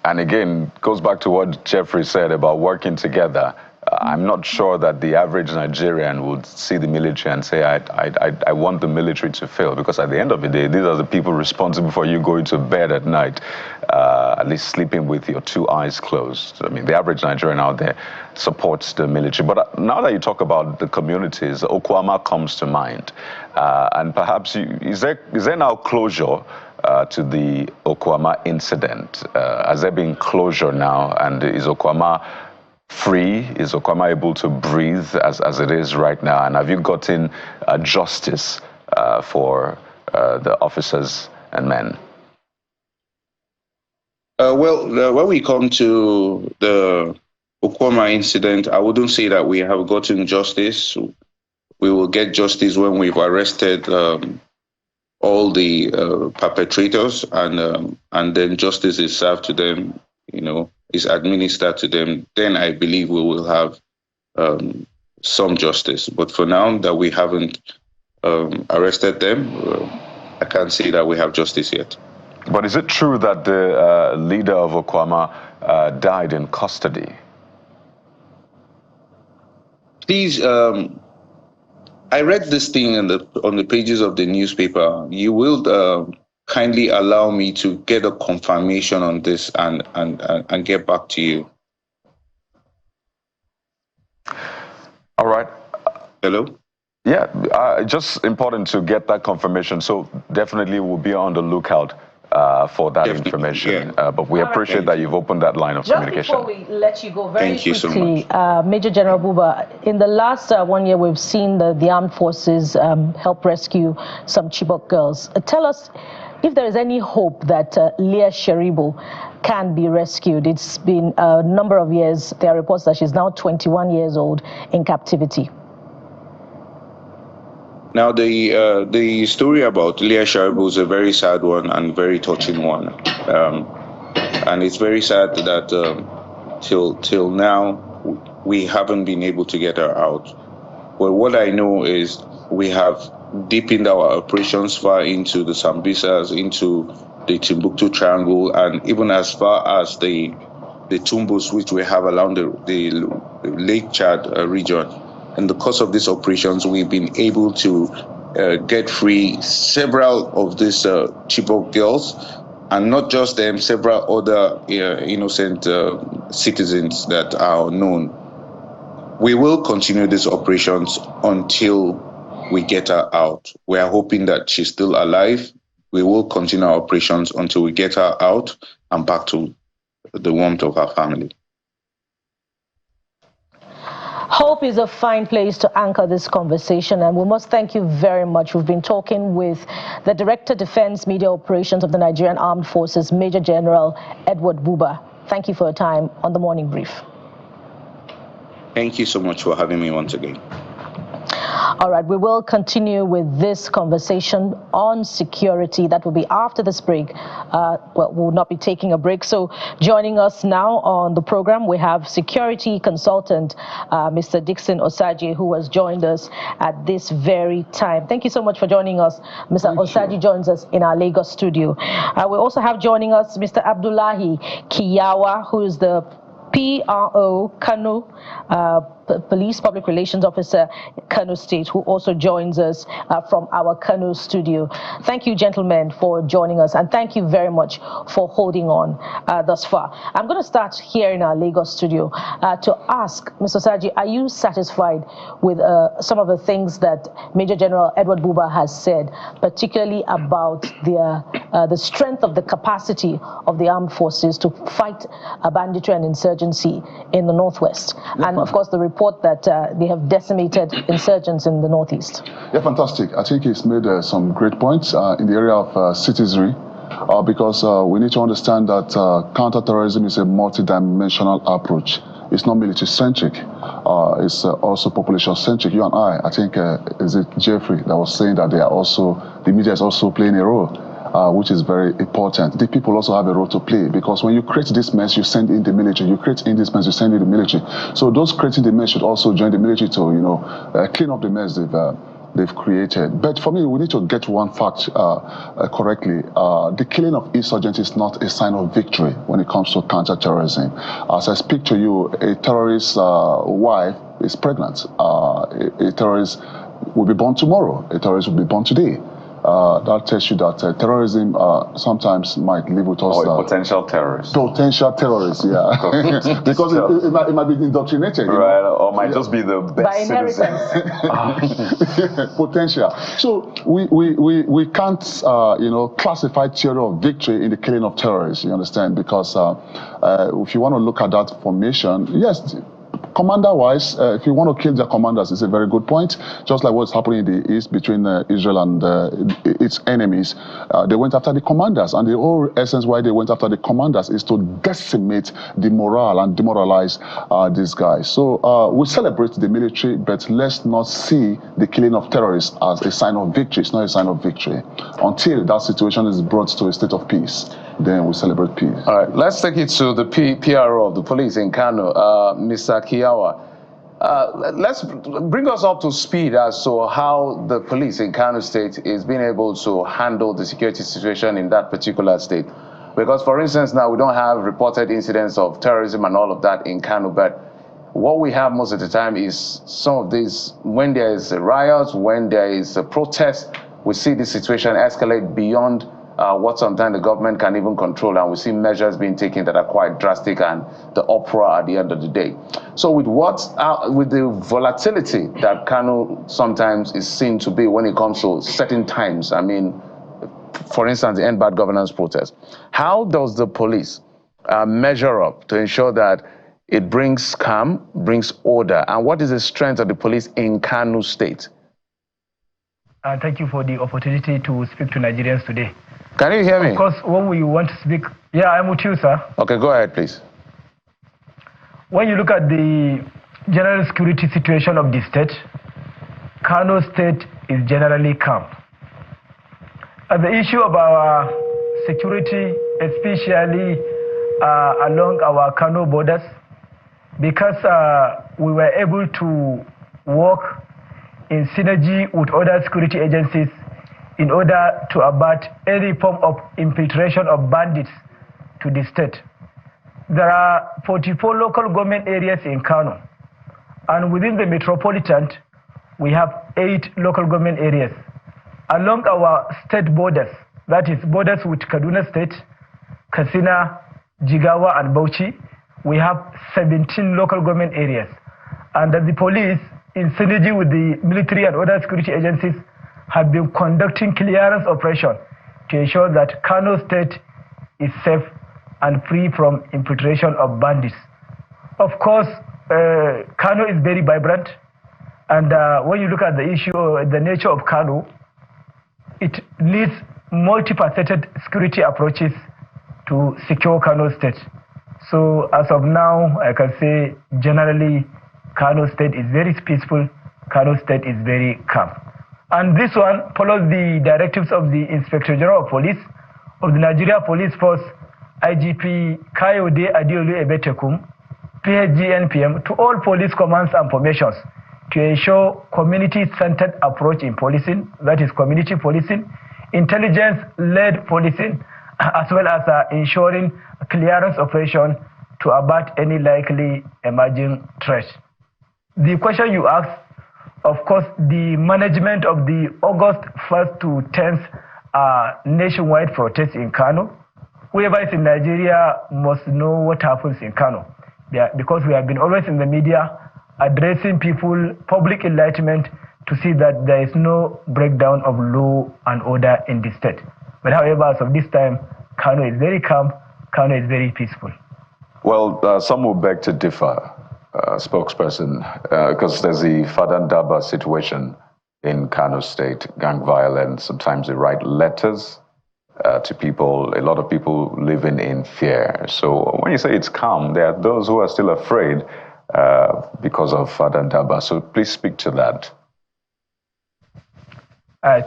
And again, it goes back to what Jeffrey said about working together. I'm not sure that the average Nigerian would see the military and say, I want the military to fail, because at the end of the day, these are the people responsible for you going to bed at night, at least sleeping with your 2 eyes closed. I mean, the average Nigerian out there supports the military. But now that you talk about the communities, Okwama comes to mind. And perhaps, is there now closure to the Okwama incident? Has there been closure now? And is Okwama free? Is Okwama able to breathe as it is right now? And have you gotten justice for the officers and men? When we come to the Okwama incident, I wouldn't say that we have gotten justice. We will get justice when we've arrested all the perpetrators, and then justice is served to them, is administered to them, then I believe we will have some justice. But for now, that we haven't arrested them, I can't say that we have justice yet. But is it true that the leader of Okwama died in custody? Please, I read this thing on the pages of the newspaper. You will kindly allow me to get a confirmation on this and get back to you. All right. Hello? Yeah, just important to get that confirmation. So definitely we'll be on the lookout for that information. Yeah. But we appreciate that you've opened that line of communication. Just before we let you go, very Thank you quickly, so much. Major General Buba, in the last 1 year, we've seen the armed forces help rescue some Chibok girls. Tell us if there is any hope that Leah Sheribu can be rescued. It's been a number of years. There are reports that she's now 21 years old in captivity. Now, the story about Leah Sharibu is a very sad one and very touching one. And it's very sad that till now, we haven't been able to get her out. But what I know is we have deepened our operations far into the Sambisas, into the Timbuktu Triangle, and even as far as the Tumbus, which we have around the Lake Chad region. In the course of these operations, we've been able to get free several of these Chibok girls, and not just them, several other innocent citizens that are unknown. We will continue these operations until we get her out. We are hoping that she's still alive. We will continue our operations until we get her out and back to the warmth of her family. Hope is a fine place to anchor this conversation, and we must thank you very much. We've been talking with the Director Defense Media Operations of the Nigerian Armed Forces, Major General Edward Buba. Thank you for your time on the Morning Brief. Thank you so much for having me once again. All right, we will continue with this conversation on security. That will be after this break. Well, we'll not be taking a break. So joining us now on the program, we have security consultant, Mr. Dixon Osagie, who has joined us at this very time. Thank you so much for joining us. Mr. Osagie joins us in our Lagos studio. We also have joining us Mr. Abdullahi Kiyawa, who is the PRO Kano Police Public Relations Officer, Kano State, who also joins us from our Kano studio. Thank you, gentlemen, for joining us, and thank you very much for holding on thus far. I'm going to start here in our Lagos studio to ask Mr. Osagie, are you satisfied with some of the things that Major General Edward Buba has said, particularly about the strength of the capacity of the armed forces to fight banditry and insurgency in the Northwest, and of course the report that they have decimated insurgents in the Northeast? Yeah, fantastic. I think he's made some great points in the area of citizenry, because we need to understand that counterterrorism is a multidimensional approach. It's not military-centric. It's also population-centric. You and I think, is it Jeffrey that was saying that the media is also playing a role, which is very important. The people also have a role to play, because when you create this mess, you send in the military. You create in this mess, you send in the military. So those creating the mess should also join the military to, clean up the mess they've created. But for me, we need to get one fact correctly. The killing of insurgents is not a sign of victory when it comes to counterterrorism. As I speak to you, a terrorist's wife is pregnant. A terrorist will be born tomorrow. A terrorist will be born today. That tells you that terrorism sometimes might live with us. Or a potential terrorist. Potential terrorist, yeah. Because it might be indoctrinated. Right, or might just be the best by inheritance. Potential. So we can't, classify theory of victory in the killing of terrorists, you understand? Because if you want to look at that formation, yes, Commander-wise, if you want to kill their commanders, it's a very good point. Just like what's happening in the east between Israel and its enemies, they went after the commanders, and the whole essence why they went after the commanders is to decimate the morale and demoralize these guys. So we celebrate the military, but let's not see the killing of terrorists as a sign of victory. It's not a sign of victory. Until that situation is brought to a state of peace, then we celebrate peace. All right, let's take it to the PRO of the police in Kano, Mr. Kiyawa. Let's bring us up to speed as to how the police in Kano State is being able to handle the security situation in that particular state. Because, for instance, now we don't have reported incidents of terrorism and all of that in Kano, but what we have most of the time is some of these, when there is a riot, when there is a protest, we see the situation escalate beyond what sometimes the government can even control, and we see measures being taken that are quite drastic and the uproar at the end of the day. So with with the volatility that Kano sometimes is seen to be when it comes to certain times, I mean, for instance, the End Bad Governance protest, how does the police measure up to ensure that it brings calm, brings order, and what is the strength of the police in Kano State? Thank you for the opportunity to speak to Nigerians today. Can you hear me? Of course, when we want to speak, yeah, I'm with you, sir. Okay, go ahead, please. When you look at the general security situation of the state, Kano State is generally calm. The issue of our security, especially along our Kano borders, because we were able to work in synergy with other security agencies in order to abate any form of infiltration of bandits to the state. There are 44 local government areas in Kano, and within the metropolitan, we have 8 local government areas. Along our state borders, that is borders with Kaduna State, Katsina, Jigawa, and Bauchi, we have 17 local government areas. And the police, in synergy with the military and other security agencies, have been conducting clearance operation to ensure that Kano State is safe and free from infiltration of bandits. Of course, Kano is very vibrant, and when you look at the issue, the nature of Kano, it needs multifaceted security approaches to secure Kano State. So as of now, I can say generally Kano State is very peaceful, Kano State is very calm. And this one follows the directives of the Inspector General of Police of the Nigeria Police Force, IGP Kayode Adeolu Ebetekum, PHG NPM, to all police commands and formations to ensure community-centered approach in policing, that is community policing, intelligence-led policing, as well as ensuring clearance operation to abate any likely emerging threat. The question you asked, of course, the management of the August 1st to 10th nationwide protest in Kano. Whoever is in Nigeria must know what happens in Kano, because we have been always in the media addressing people, public enlightenment, to see that there is no breakdown of law and order in the state. But however, as of this time, Kano is very calm, Kano is very peaceful. Well, some will beg to differ, spokesperson, because there's the Fadandaba situation in Kano State, gang violence. Sometimes they write letters to people, a lot of people living in fear. So when you say it's calm, there are those who are still afraid because of Fadandaba. So please speak to that.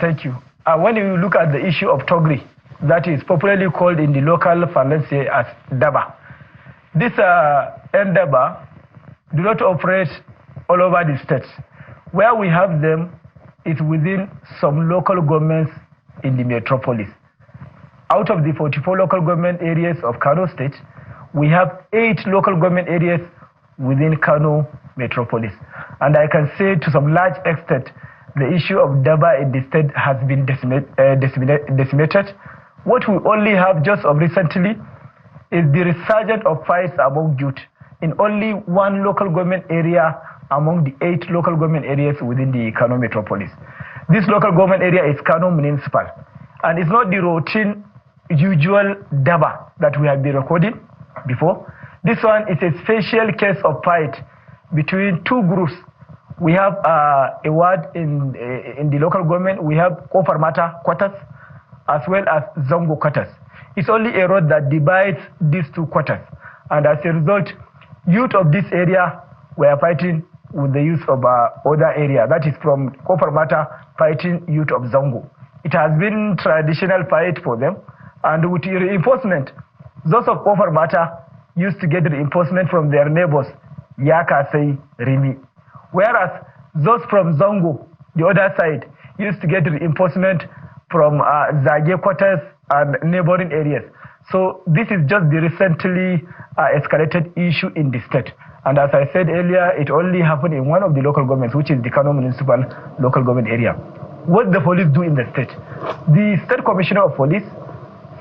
Thank you. When you look at the issue of Togri, that is popularly called in the local parlance as Daba. This Daba do not operate all over the states. Where we have them is within some local governments in the metropolis. Out of the 44 local government areas of Kano State, we have 8 local government areas within Kano metropolis. And I can say to some large extent, the issue of Daba in the state has been decimated. What we only have just of recently is the resurgence of fights among youth in only 1 local government area among the 8 local government areas within the Kano metropolis. This local government area is Kano Municipal, and it's not the routine, usual Daba that we have been recording before. This one is a special case of fight between two groups. We have a ward in the local government. We have Kofarmata quarters as well as Zongo quarters. It's only a road that divides these two quarters. And as a result, youth of this area were fighting with the youth of other area. That is from Kofarmata fighting youth of Zongo. It has been traditional fight for them. And with reinforcement, those of Kofarmata used to get reinforcement from their neighbors, Yakasei, Rimi. Whereas those from Zongo, the other side, used to get reinforcement from Zage quarters and neighboring areas. So this is just the recently escalated issue in the state. And as I said earlier, it only happened in one of the local governments, which is the Kano Municipal Local Government area. What the police do in the state? The State Commissioner of Police,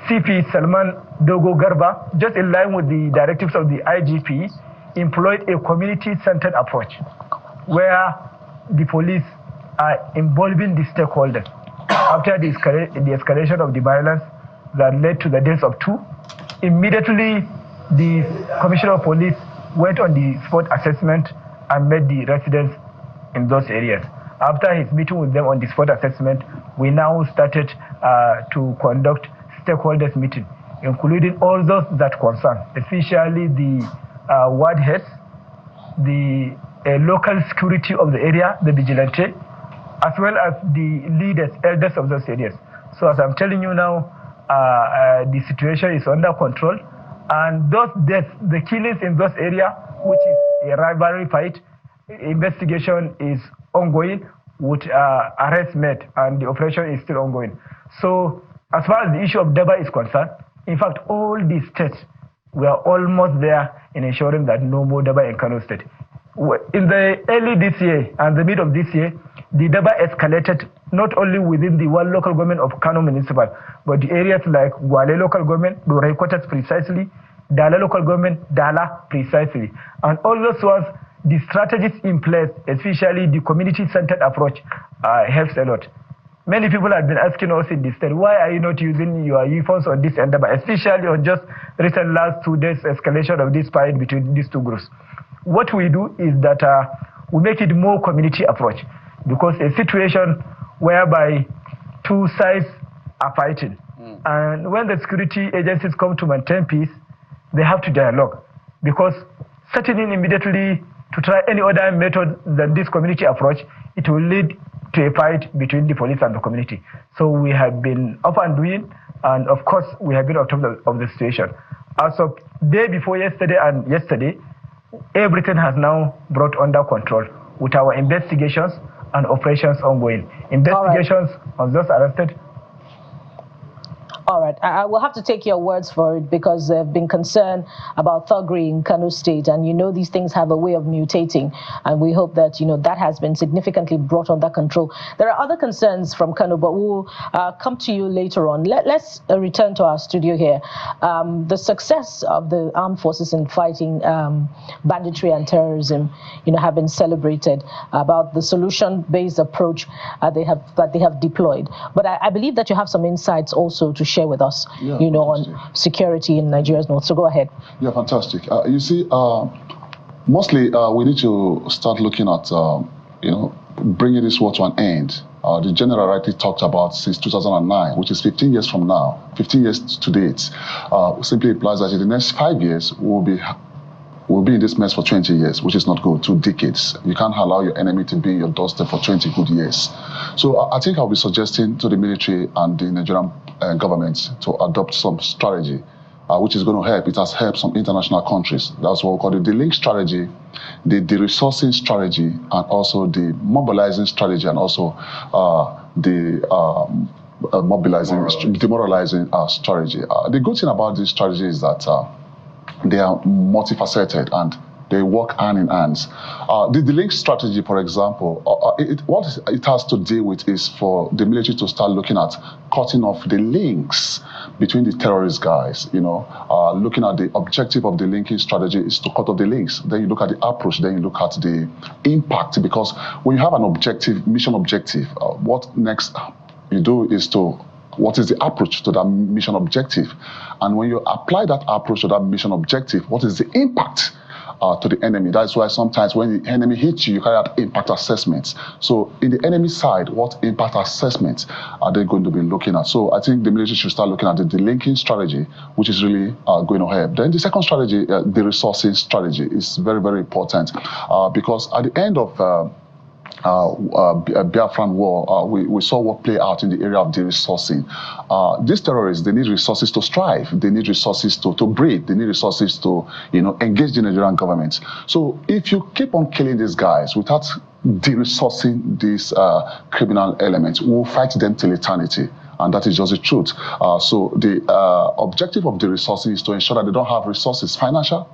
CP Salman Dogo Garba, just in line with the directives of the IGP, employed a community-centered approach where the police are involving the stakeholders. After the escalation of the violence that led to the deaths of two, immediately the Commissioner of Police went on the spot assessment and met the residents in those areas. After his meeting with them on the spot assessment, we now started to conduct stakeholders meeting, including all those that concern, especially the ward heads, the local security of the area, the vigilante, as well as the leaders, elders of those areas. So as I'm telling you now, the situation is under control, and those deaths, the killings in those areas, which is a rivalry fight, investigation is ongoing with arrest made, and the operation is still ongoing. So as far as the issue of Daba is concerned, in fact, all the states were almost there in ensuring that no more Daba in Kano State. In the early this year and the mid of this year, the Daba escalated not only within the one local government of Kano Municipal, but the areas like Gwale local government, Dorai quarters precisely, Dala local government, Dala precisely. And all those ones, the strategies in place, especially the community-centered approach, helps a lot. Many people have been asking us in this state, why are you not using your uniforms on this end, especially on just recent last 2 days escalation of this fight between these two groups. What we do is that we make it more community approach, because a situation whereby two sides are fighting, and when the security agencies come to maintain peace, they have to dialogue, because setting in immediately to try any other method than this community approach, it will lead to a fight between the police and the community. So we have been up and doing, and of course we have been on top of the situation. As of day before yesterday and yesterday, everything has now brought under control with our investigations and operations ongoing. Investigations on those arrested. All right, I will have to take your words for it, because there have been concern about thuggery in Kano State, and these things have a way of mutating, and we hope that that has been significantly brought under control. There are other concerns from Kano, but we'll come to you later on. Let's return to our studio here. The success of the armed forces in fighting banditry and terrorism, have been celebrated, about the solution-based approach that they have deployed. But I believe that you have some insights also to share with us, on security in Nigeria's north. So go ahead. Yeah, fantastic. You see, mostly we need to start looking at, bringing this war to an end. The general rightly talked about since 2009, which is 15 years from now, 15 years to date, simply implies that in the next 5 years, we'll be in this mess for 20 years, which is not good, 2 decades. You can't allow your enemy to be in your doorstep for 20 good years. So I think I'll be suggesting to the military and the Nigerian government to adopt some strategy, which is going to help. It has helped some international countries. That's what we call the link strategy, the resourcing strategy, and also the mobilizing strategy, and also the demoralizing strategy. The good thing about this strategy is that they are multifaceted and they work hand in hand. The link strategy, for example, what it has to deal with is for the military to start looking at cutting off the links between the terrorist guys. Looking at the objective of the linking strategy is to cut off the links. Then you look at the approach. Then you look at the impact. Because when you have an objective, mission objective, what next you do is to what is the approach to that mission objective? And when you apply that approach to that mission objective, what is the impact? to the enemy. That's why sometimes when the enemy hits you, you carry out impact assessments. So in the enemy side, what impact assessments are they going to be looking at? So I think the military should start looking at the delinking strategy, which is really going ahead. Then the second strategy, the resourcing strategy, is very, very important because at the end of Biafran war, we saw what play out in the area of the resourcing. These terrorists, they need resources to strive. They need resources to breed. They need resources to, engage the Nigerian government. So if you keep on killing these guys without de-resourcing these criminal elements, we'll fight them till eternity. And that is just the truth. So the objective of the resourcing is to ensure that they don't have resources, financial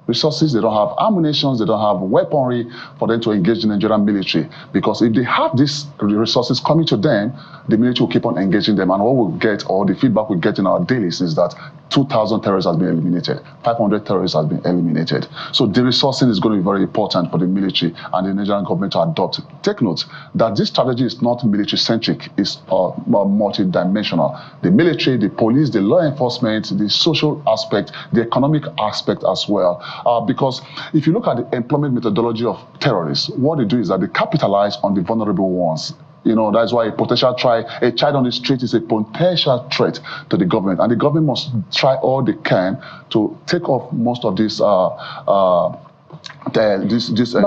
resources, they don't have ammunition, they don't have weaponry for them to engage the Nigerian military. Because if they have these resources coming to them, the military will keep on engaging them. And what we'll get, or the feedback we get in our dailies, is that 2,000 terrorists has been eliminated, 500 terrorists has been eliminated. So the resourcing is going to be very important for the military and the Nigerian government to adopt. Take note that this strategy is not military-centric, it's multi-dimensional. The military, the police, the law enforcement, the social aspect, the economic aspect as well. Because if you look at the employment methodology of terrorists, what they do is that they capitalize on the vulnerable ones. That's why a child on the street is a potential threat to the government. And the government must try all they can to take off most of these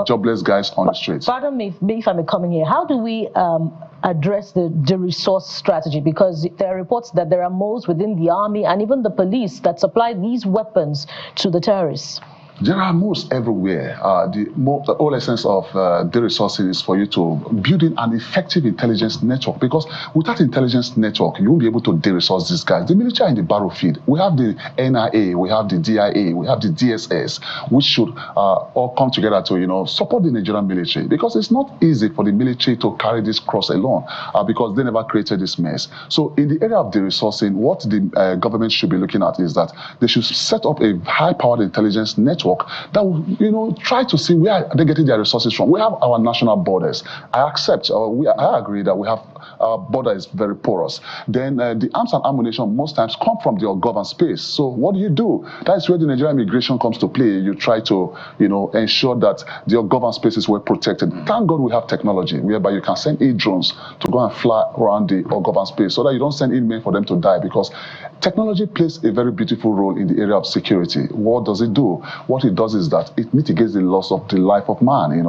jobless guys on the streets. Pardon me if I'm coming here. How do we address the resource strategy? Because there are reports that there are moles within the army and even the police that supply these weapons to the terrorists. There are moves everywhere. The whole essence of the resources is for you to build in an effective intelligence network, because without intelligence network, you won't be able to de-resource these guys. The military are in the battlefield. We have the NIA, we have the DIA, we have the DSS, which should all come together to, support the Nigerian military, because it's not easy for the military to carry this cross alone, because they never created this mess. So in the area of the resourcing, what the government should be looking at is that they should set up a high-powered intelligence network that will, try to see where they're getting their resources from. We have our national borders. I accept, I agree that we have our border is very porous. Then the arms and ammunition most times come from the government space. So what do? That's where the Nigerian immigration comes to play. You try to, ensure that the government spaces were protected. Thank God we have technology whereby you can send drones to go and fly around the government space so that you don't send men for them to die, because technology plays a very beautiful role in the area of security. What does it do? What it does is that it mitigates the loss of the life of man.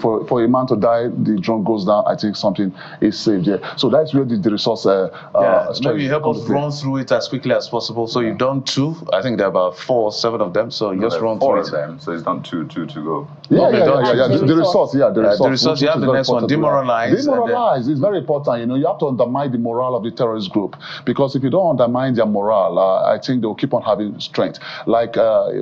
For a man to die, the drone goes down, I think something is saved. Yeah. So that's where the resource maybe help us run through it as quickly as possible. So you've done 2. I think there are about 4 or 7 of them. So you just run through 4 it. of them. So it's done 2 to go. Yeah. The resource. The resource. You have the next one. Demoralize. Demoralize is very important. You have to undermine the morale of the terrorist group, because if you don't undermine their morale, I think they'll keep on having strength. Like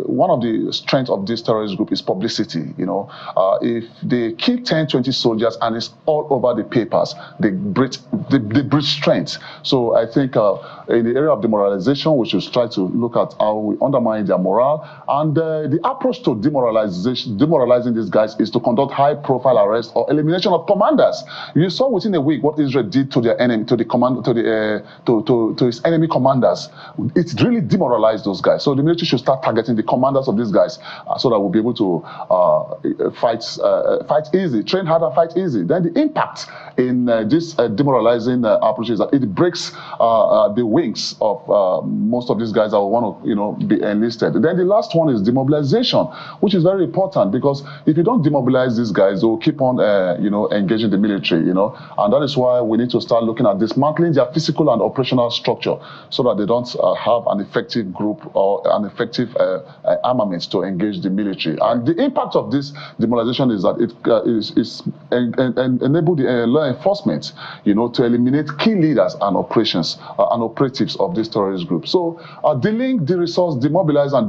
one of the strengths of this terrorist group is publicity. If they kill 10, 20 soldiers and it's all over the papers, they breed strength. So I think in the area of demoralization, we should try to look at how we undermine their morale. And the approach to demoralizing these guys is to conduct high-profile arrest or elimination of commanders. You saw within a week what Israel did to their enemy, to his enemy commanders. It really demoralized those guys. So the military should start targeting the commanders of these guys, so that we'll be able to fight easy, train hard and fight easy. Then the impact in this demoralizing approach is that it breaks the wings of most of these guys that will want to be enlisted. Then the last one is demobilization, which is very important, because if you don't demobilize these guys, they will keep on engaging the military, and that is why we need to start looking at dismantling their physical and operational structure, so that they don't have an effective group or an effective armament to engage the military. And the impact of this demoralization is that it enable the law enforcement, to eliminate key leaders and operations and operatives of this terrorist group. So dealing the resource, demobilize and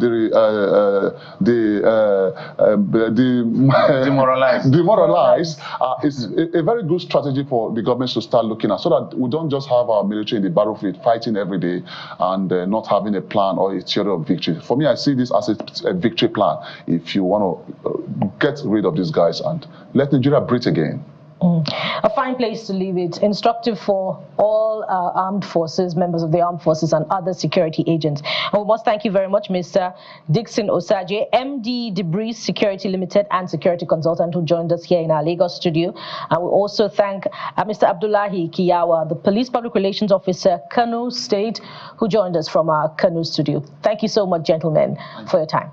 demoralize is a very good strategy for the government to start looking at, so that we don't just have our military in the battlefield fighting every day and not having a plan or a theory of victory. For me, I see this as a victory plan if you want to get rid of these guys and let Nigeria breathe again. A fine place to leave it. Instructive for all all armed forces, members of the armed forces and other security agents. And we must thank you very much, Mr. Dixon Osaje, MD Debris Security Limited and security consultant, who joined us here in our Lagos studio. And we also thank Mr. Abdullahi Kiyawa, the Police Public Relations Officer, Kano State, who joined us from our Kano studio. Thank you so much, gentlemen, for your time.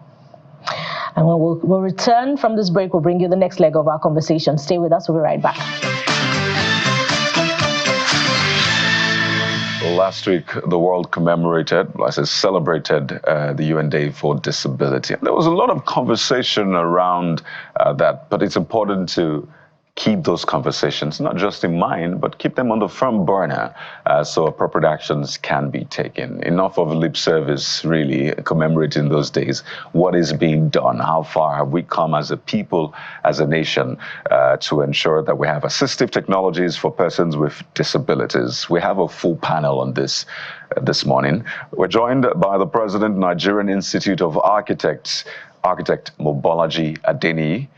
And when we'll return from this break, we'll bring you the next leg of our conversation. Stay with us, we'll be right back. Last week, the world commemorated, celebrated the UN Day for Disability. There was a lot of conversation around that, but it's important to keep those conversations not just in mind, but keep them on the front burner so appropriate actions can be taken. Enough of lip service, really, commemorating those days. What is being done? How far have we come as a people, as a nation, to ensure that we have assistive technologies for persons with disabilities? We have a full panel on this morning. We're joined by the President, Nigerian Institute of Architects, Architect Mobolaji Adeniyi,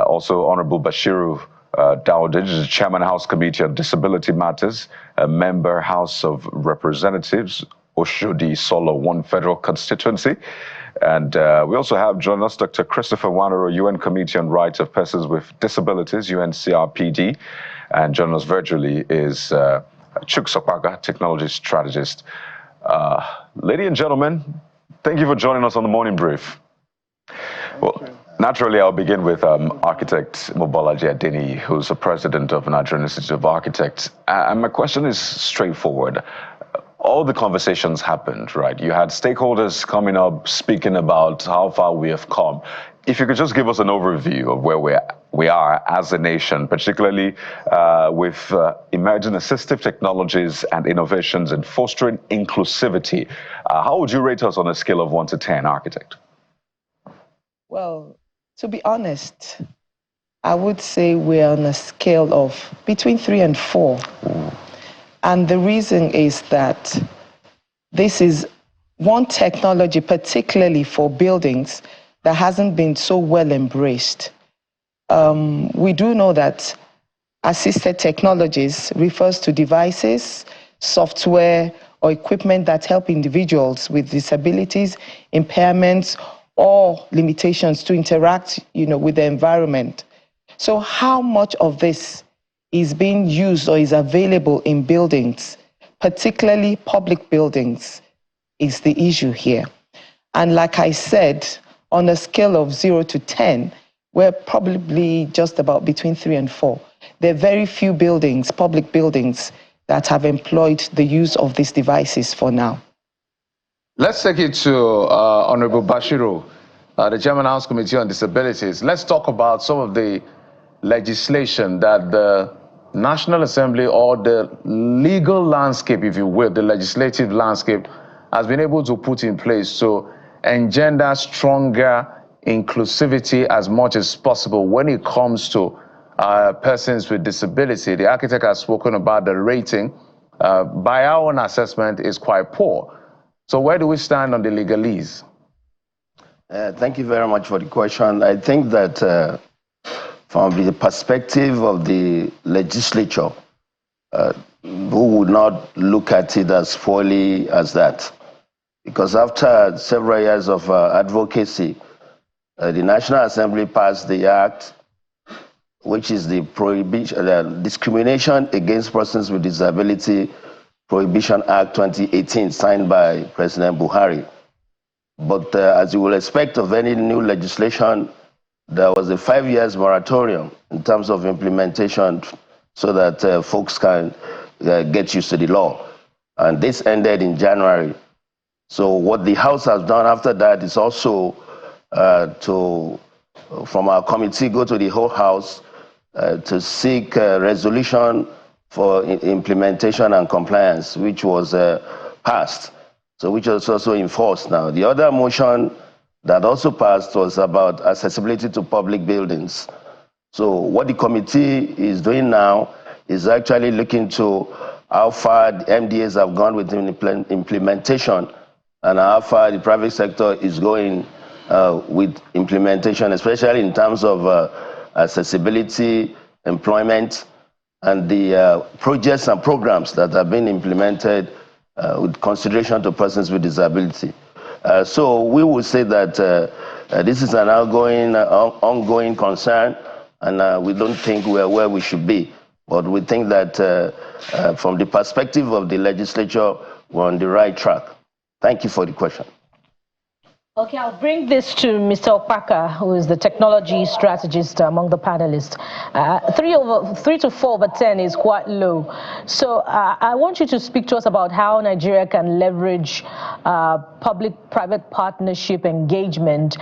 also Honorable Bashiru Dawudej, Chairman House Committee on Disability Matters, a member House of Representatives, Oshodi Solo 1 Federal Constituency. And we also have joining us Dr. Christopher Wanero, UN Committee on Rights of Persons with Disabilities, UNCRPD. And joining us virtually is Chuk Sopaga, Technology Strategist. Ladies and gentlemen, thank you for joining us on the Morning Brief. Well, naturally, I'll begin with Architect Mobolaji Adeniyi, who's the president of Nigerian Institute of Architects. And my question is straightforward. All the conversations happened, right? You had stakeholders coming up, speaking about how far we have come. If you could just give us an overview of where we are as a nation, particularly with emerging assistive technologies and innovations and fostering inclusivity. How would you rate us on a scale of 1 to 10, Architect? Well, to be honest, I would say we're on a scale of between 3 and 4. And the reason is that this is one technology, particularly for buildings, that hasn't been so well embraced. We do know that assisted technologies refers to devices, software, or equipment that help individuals with disabilities, impairments, or limitations to interact, with the environment. So how much of this is being used or is available in buildings, particularly public buildings, is the issue here. And like I said, on a scale of 0 to 10, we're probably just about between 3 and 4. There are very few buildings, public buildings, that have employed the use of these devices for now. Let's take it to Honorable Bashiru, the Chairman House Committee on Disabilities. Let's talk about some of the legislation that the National Assembly, or the legal landscape, if you will, the legislative landscape, has been able to put in place to engender stronger inclusivity as much as possible when it comes to persons with disability. The architect has spoken about the rating. By our own assessment, is quite poor. So where do we stand on the legalese? Thank you very much for the question. I think that from the perspective of the legislature, who would not look at it as poorly as that. Because after several years of advocacy, the National Assembly passed the Act, which is the Discrimination Against Persons with Disability Prohibition Act 2018, signed by President Buhari. But as you will expect of any new legislation, there was a 5 years moratorium in terms of implementation so that folks can get used to the law. And this ended in January. So what the House has done after that is also from our committee, go to the whole House to seek resolution for implementation and compliance, which was passed, so which is also enforced now. The other motion that also passed was about accessibility to public buildings. So what the committee is doing now is actually looking to how far the MDAs have gone with implementation and how far the private sector is going with implementation, especially in terms of accessibility, employment, and the projects and programs that have been implemented with consideration to persons with disability. So we would say that this is an ongoing concern, and we don't think we're where we should be. But we think that from the perspective of the legislature, we're on the right track. Thank you for the question. Okay, I'll bring this to Mr. Opaka, who is the technology strategist among the panelists. 3 to 4 over 10 is quite low. So I want you to speak to us about how Nigeria can leverage public-private partnership engagement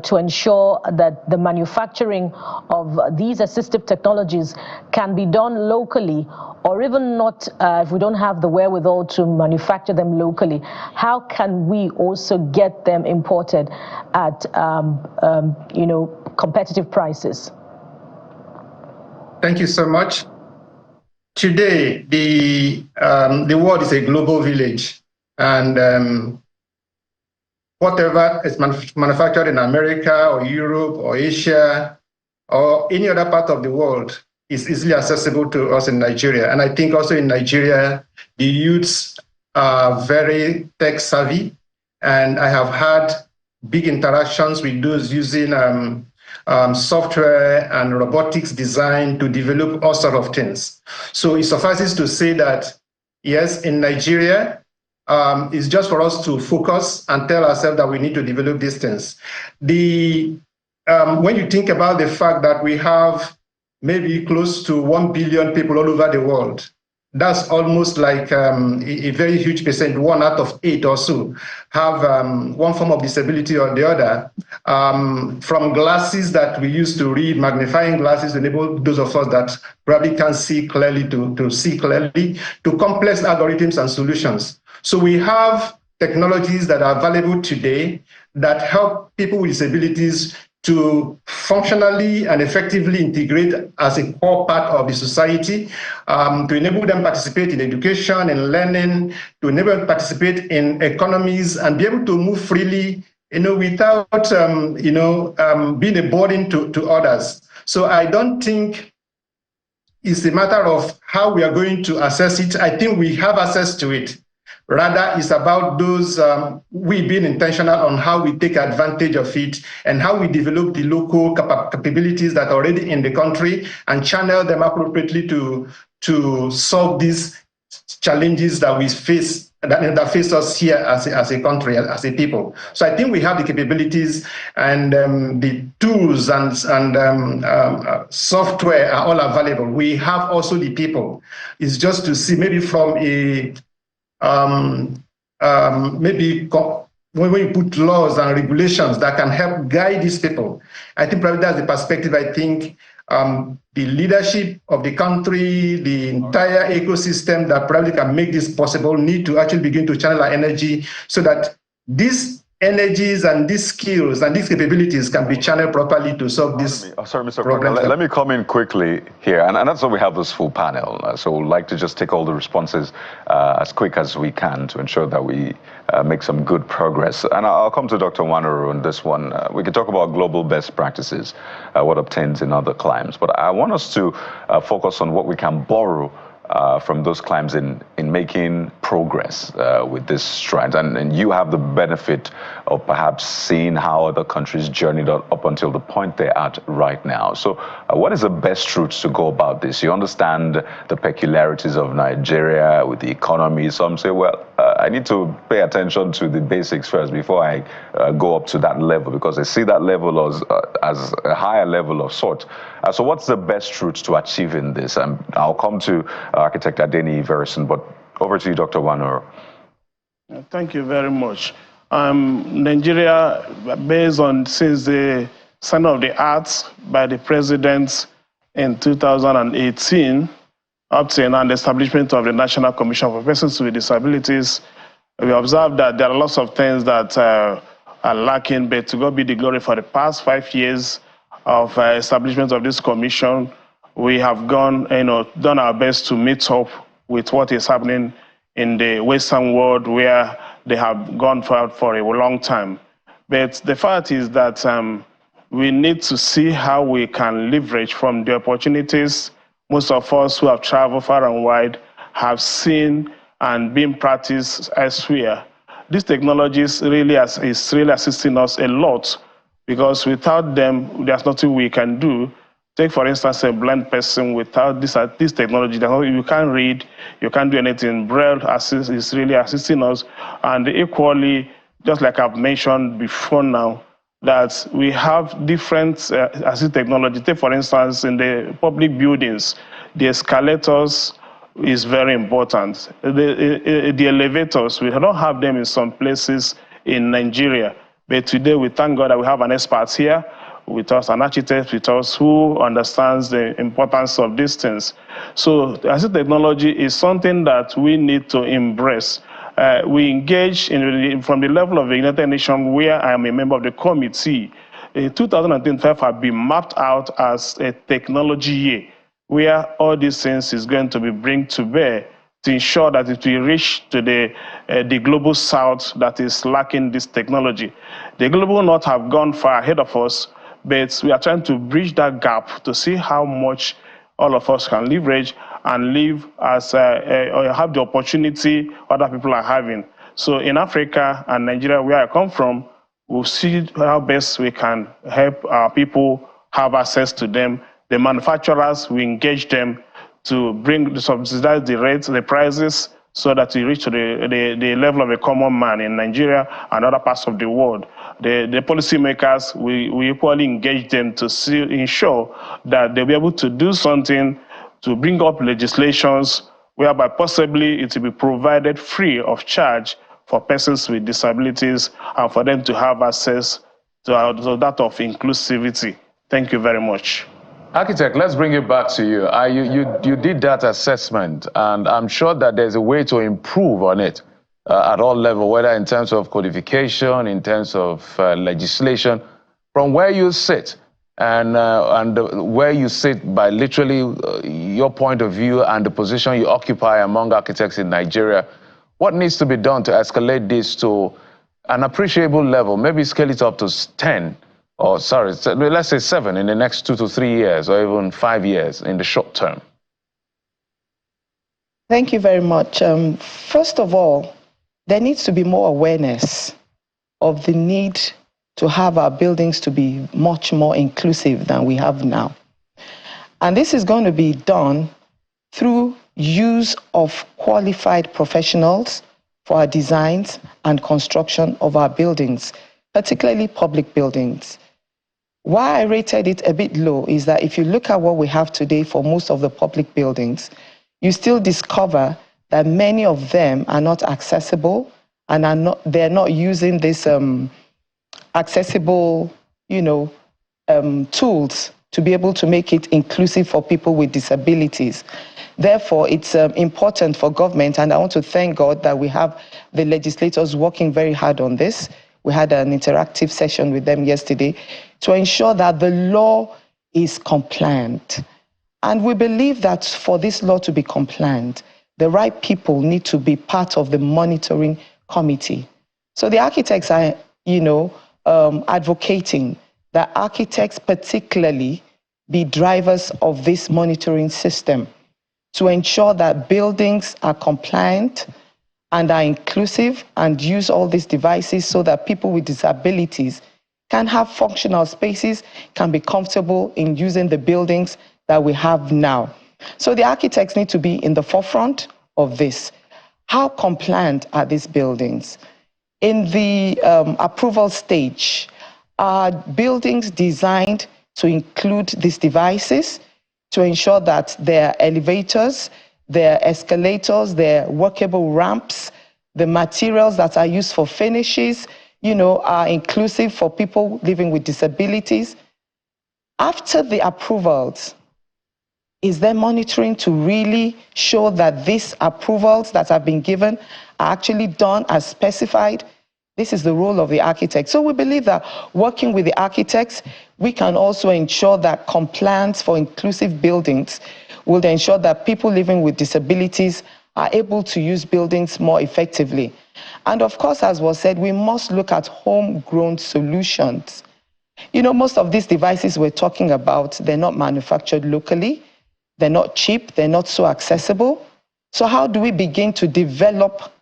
to ensure that the manufacturing of these assistive technologies can be done locally, or even not, if we don't have the wherewithal to manufacture them locally. How can we also get them imported at competitive prices? Thank you so much. Today, the world is a global village, and whatever is manufactured in America or Europe or Asia or any other part of the world is easily accessible to us in Nigeria. And I think also in Nigeria, the youths are very tech savvy, and I have had big interactions with those using software and robotics design to develop all sorts of things. So it suffices to say that, yes, in Nigeria, it's just for us to focus and tell ourselves that we need to develop these things. When you think about the fact that we have maybe close to 1 billion people all over the world, that's almost like a very huge percent. 1 out of 8 or so have one form of disability or the other. From glasses that we use to read, magnifying glasses enable those of us that probably can't see clearly to see clearly, to complex algorithms and solutions. So we have technologies that are available today that help people with disabilities to functionally and effectively integrate as a core part of the society, to enable them participate in education and learning, to enable them participate in economies and be able to move freely, without, being a burden to others. So I don't think it's a matter of how we are going to assess it. I think we have access to it. Rather, it's about those, we being intentional on how we take advantage of it and how we develop the local capabilities that are already in the country and channel them appropriately to solve these challenges that we face, that face us here as a country, as a people. So I think we have the capabilities, and the tools and software are all available. We have also the people. It's just to see maybe from a maybe when we put laws and regulations that can help guide these people. I think probably that's the perspective. I think the leadership of the country, the entire ecosystem that probably can make this possible need to actually begin to channel our energy so that these energies and these skills and these capabilities can be channeled properly to solve this. Sorry, Mr. Parker, let me come in quickly here, and that's why we have this full panel. So we'd like to just take all the responses as quick as we can to ensure that we make some good progress. And I'll come to Dr. Wanuru on this one. We can talk about global best practices, what obtains in other climes, but I want us to focus on what we can borrow from those climes in making progress with this stride. And you have the benefit of perhaps seeing how other countries journeyed up until the point they're at right now. So what is the best route to go about this? You understand the peculiarities of Nigeria with the economy. Some say, well, I need to pay attention to the basics first before I go up to that level, because I see that level as a higher level of sort. So what's the best route to achieving this? And I'll come to Architect Adeni very soon, but over to you, Dr. Wanuru. Thank you very much. Nigeria, based on since the signing of the Arts by the President in 2018, up to now, the establishment of the National Commission for Persons with Disabilities, we observed that there are lots of things that are lacking, but to God be the glory. For the past 5 years of establishment of this commission, we have done our best to meet up with what is happening in the Western world, where they have gone for a long time. But the fact is that we need to see how we can leverage from the opportunities most of us who have traveled far and wide have seen and been practiced elsewhere. These technologies really is really assisting us a lot, because without them, there's nothing we can do. Take, for instance, a blind person. Without this technology, you can't read, you can't do anything. Braille is really assisting us. And equally, just like I've mentioned before now, that we have different assistive technology. Take, for instance, in the public buildings, the escalators is very important. The elevators, we don't have them in some places in Nigeria. But today, we thank God that we have an expert here with us, an architect with us who understands the importance of these things. So assistive technology is something that we need to embrace. We engage from the level of the United Nations, where I am a member of the committee. 2025 have been mapped out as a technology year, where all these things is going to be bring to bear to ensure that it will reach to the global south that is lacking this technology. The global north have gone far ahead of us, but we are trying to bridge that gap to see how much all of us can leverage and live as or have the opportunity other people are having. So in Africa and Nigeria, where I come from, we'll see how best we can help our people have access to them. The manufacturers, we engage them to subsidize the rates, the prices, so that we reach to the level of a common man in Nigeria and other parts of the world. The policymakers, we equally engage them to ensure that they'll be able to do something to bring up legislations whereby possibly it will be provided free of charge for persons with disabilities and for them to have access to that of inclusivity. Thank you very much. Architect, let's bring it back to you. You did that assessment, and I'm sure that there's a way to improve on it at all levels, whether in terms of codification, in terms of legislation. From where you sit and where you sit by literally your point of view and the position you occupy among architects in Nigeria, what needs to be done to escalate this to an appreciable level, maybe scale it up to 10? Or sorry, let's say 7 in the next 2 to 3 years, or even 5 years in the short term? Thank you very much. First of all, there needs to be more awareness of the need to have our buildings to be much more inclusive than we have now. And this is going to be done through use of qualified professionals for our designs and construction of our buildings, particularly public buildings. Why I rated it a bit low is that if you look at what we have today for most of the public buildings, you still discover that many of them are not accessible and they're not using this accessible, tools to be able to make it inclusive for people with disabilities. Therefore, it's important for government, and I want to thank God that we have the legislators working very hard on this. We had an interactive session with them yesterday to ensure that the law is compliant. And we believe that for this law to be compliant, the right people need to be part of the monitoring committee. So the architects are, advocating that architects particularly be drivers of this monitoring system to ensure that buildings are compliant and are inclusive and use all these devices so that people with disabilities can have functional spaces, can be comfortable in using the buildings that we have now. So the architects need to be in the forefront of this. How compliant are these buildings? In the approval stage, are buildings designed to include these devices to ensure that their elevators, their escalators, their workable ramps, the materials that are used for finishes, are inclusive for people living with disabilities? After the approvals, is there monitoring to really show that these approvals that have been given are actually done as specified? This is the role of the architect. So we believe that working with the architects, we can also ensure that compliance for inclusive buildings will ensure that people living with disabilities are able to use buildings more effectively. And of course, as was said, we must look at homegrown solutions. Most of these devices we're talking about, they're not manufactured locally. they're not cheap, they're not so accessible. So how do we begin to develop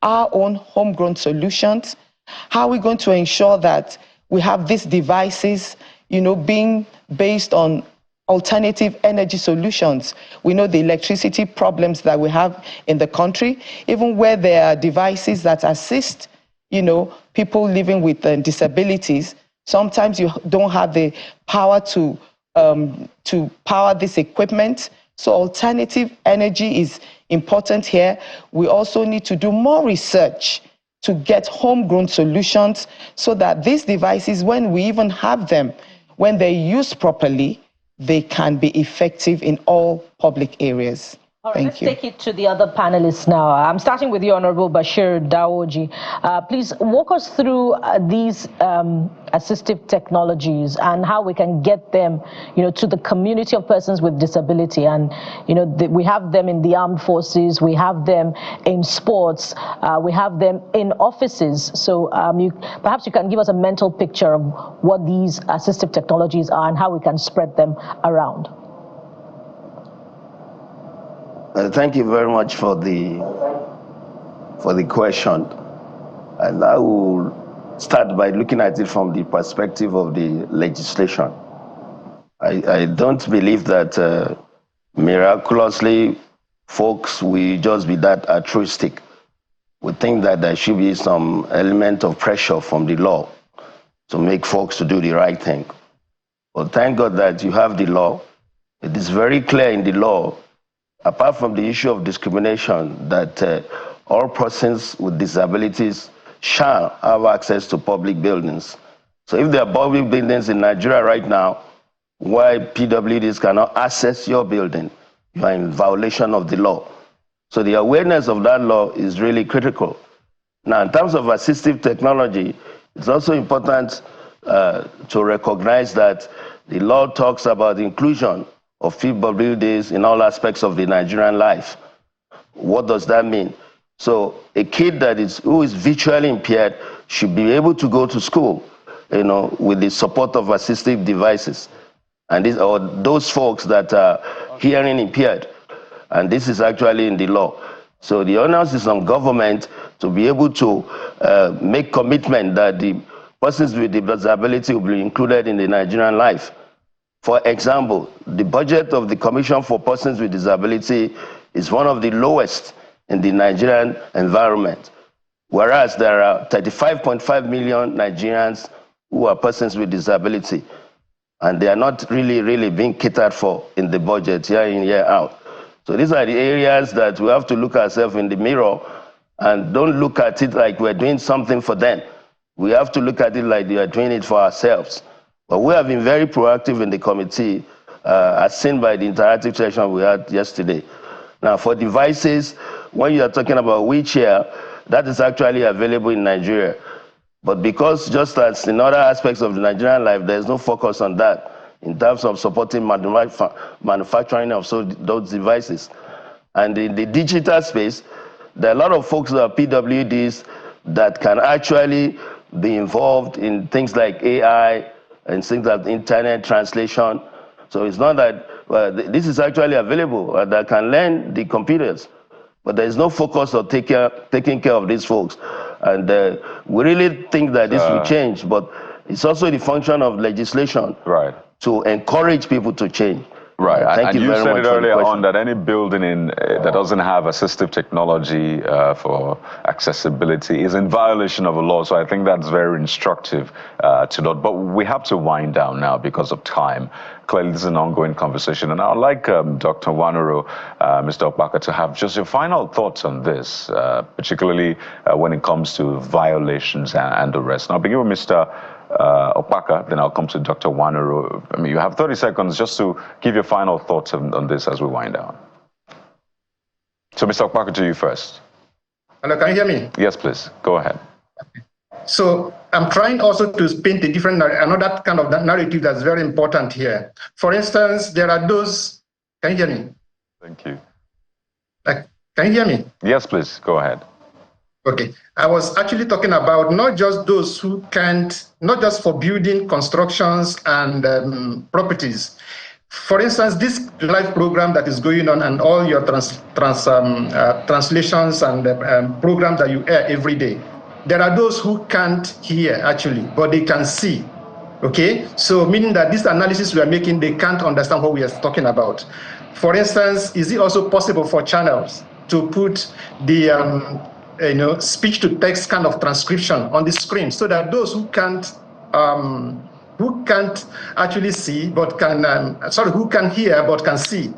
our own homegrown solutions? How are we going to ensure that we have these devices, being based on alternative energy solutions? We know the electricity problems that we have in the country, even where there are devices that assist, people living with disabilities. Sometimes you don't have the power to power this equipment. So alternative energy is important here. We also need to do more research to get homegrown solutions so that these devices, when we even have them, when they're used properly, they can be effective in all public areas. All right, Thank you. Let's take it to the other panelists now. I'm starting with you, Honorable Bashir Dawoji. Please walk us through these assistive technologies and how we can get them, to the community of persons with disability. And, we have them in the armed forces, we have them in sports, we have them in offices. So perhaps you can give us a mental picture of what these assistive technologies are and how we can spread them around. Thank you very much for the question. And I will start by looking at it from the perspective of the legislation. I don't believe that miraculously folks will just be that altruistic. We think that there should be some element of pressure from the law to make folks to do the right thing. But thank God that you have the law. It is very clear in the law, apart from the issue of discrimination, that all persons with disabilities shall have access to public buildings. So if there are public buildings in Nigeria right now, why PWDs cannot access your building, you are in violation of the law. So the awareness of that law is really critical. Now, in terms of assistive technology, it's also important to recognize that the law talks about the inclusion of PWDs in all aspects of the Nigerian life. What does that mean? So a kid who is visually impaired should be able to go to school, with the support of assistive devices. And those folks that are hearing impaired. And this is actually in the law. So the onus is on government to be able to make commitment that the persons with disability will be included in the Nigerian life. For example, the budget of the Commission for Persons with Disability is one of the lowest in the Nigerian environment, whereas there are 35.5 million Nigerians who are persons with disability, and they are not really being catered for in the budget year in, year out. So these are the areas that we have to look ourselves in the mirror and don't look at it like we're doing something for them. We have to look at it like we are doing it for ourselves. But we have been very proactive in the committee, as seen by the interactive session we had yesterday. Now, for devices, when you are talking about wheelchair, that is actually available in Nigeria. But because just as in other aspects of the Nigerian life, there's no focus on that in terms of supporting manufacturing of those devices. And in the digital space, there are a lot of folks that are PWDs that can actually be involved in things like AI, and things like internet translation. So it's not that, this is actually available, that can learn the computers, but there is no focus on taking care of these folks. And we really think that this will change, but it's also the function of legislation to encourage people to change. Right, Thank you very much. You said it earlier on that any building that doesn't have assistive technology for accessibility is in violation of the law. So I think that's very instructive to note. But we have to wind down now because of time. Clearly, this is an ongoing conversation. And I'd like Dr. Wanuro, Mr. Opaka, to have just your final thoughts on this, particularly when it comes to violations and the rest. And I'll begin with Mr. Opaka, then I'll come to Dr. Wanuro. I mean, you have 30 seconds just to give your final thoughts on this as we wind down. So, Mr. Opaka, to you first. Hello, can you hear me? Yes, please. Go ahead. So I'm trying also to paint a different, another kind of narrative that's very important here. For instance, there are those, can you hear me? Thank you. Can you hear me? Yes, please. Go ahead. Okay, I was actually talking about not just those who can't, not just for building constructions and properties, For instance, this live program that is going on and all your translations and programs that you air every day, there are those who can't hear actually, but they can see. Okay, so meaning that this analysis we are making, they can't understand what we are talking about. For instance, is it also possible for channels to put the speech-to-text kind of transcription on the screen so that those who can't actually see but can who can hear but can see,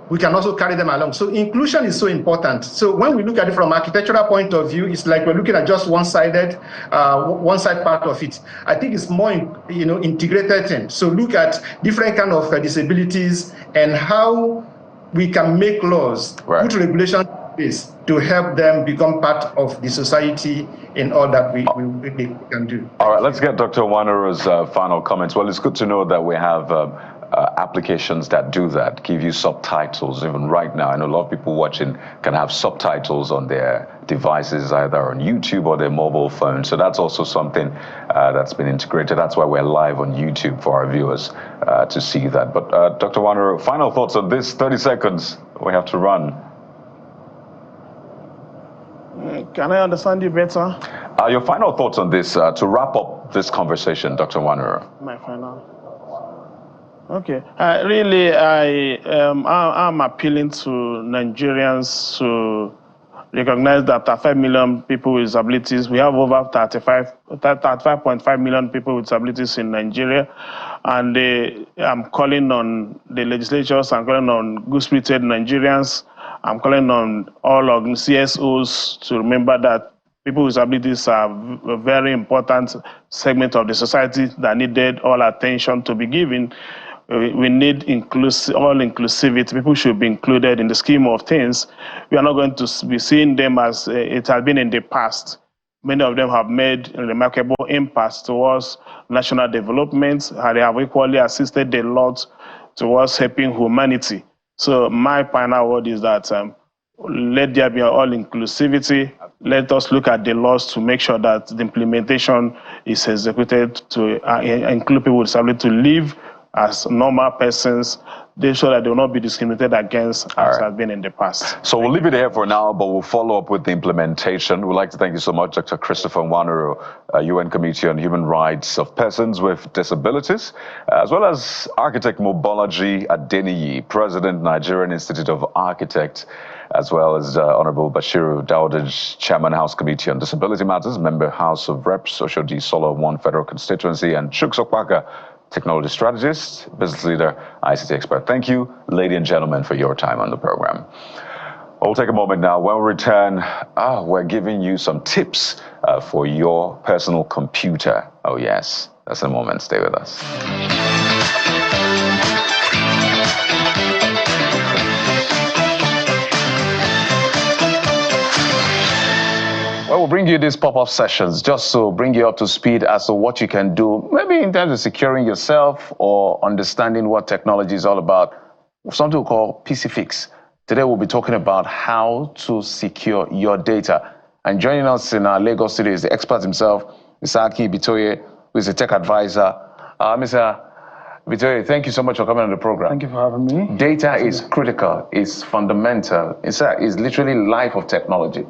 we can also carry them along. So inclusion is so important. So when we look at it from an architectural point of view, it's like we're looking at just one-sided, one-side part of it. I think it's more, integrated thing. So look at different kind of disabilities and how we can make laws, put regulations in place to help them become part of the society in all that we can do. All right, let's get Dr. Nwanuru's final comments. Well, it's good to know that we have applications that do that, give you subtitles. Even right now, I know a lot of people watching can have subtitles on their devices, either on YouTube or their mobile phone. So that's also something that's been integrated. That's why we're live on YouTube for our viewers to see that. But Dr. Nwanuru, final thoughts on this, 30 seconds we have to run. Can I understand you better? Your final thoughts on this, to wrap up this conversation, Dr. Nwanuru. My final. Okay. I'm appealing to Nigerians to recognize that 5 million people with disabilities. We have over 35.5 million people with disabilities in Nigeria. And I'm calling on the legislatures, I'm calling on good-spirited Nigerians, I'm calling on all of CSOs to remember that people with disabilities are a very important segment of the society that needed all attention to be given. We need all inclusivity. People should be included in the scheme of things. We are not going to be seeing them as it has been in the past. Many of them have made remarkable impacts towards national development. They have equally assisted a lot towards helping humanity. So my final word is that let there be all inclusivity. Let us look at the laws to make sure that the implementation is executed to include people with disability to live as normal persons, they show that they will not be discriminated against as has been in the past. So we'll leave it here for now, but we'll follow up with the implementation. We'd like to thank you so much, Dr. Christopher Nwanuru, UN Committee on Human Rights of Persons with Disabilities, as well as architect Mobolaji Adeniyi, President, Nigerian Institute of Architects, as well as Honorable Bashiru Dawudaj, Chairman, House Committee on Disability Matters, Member, House of Reps, Social D Solo 1 Federal Constituency, and Chuks Okpaka, Technology Strategist, Business Leader, ICT Expert. Thank you, ladies and gentlemen, for your time on the program. We'll take a moment now. When we return, we're giving you some tips for your personal computer. Oh yes, that's in a moment. Stay with us. Well, we'll bring you these pop-up sessions just to bring you up to speed as to what you can do, maybe in terms of securing yourself or understanding what technology is all about. Something we call PC Fix. Today we'll be talking about how to secure your data. And joining us in our Lagos studio is the expert himself, Mr. Aki Bitoye, who is a tech advisor. Mr. Bitoye, thank you so much for coming on the program. Thank you for having me. Data is critical, it's fundamental. It's literally life of technology.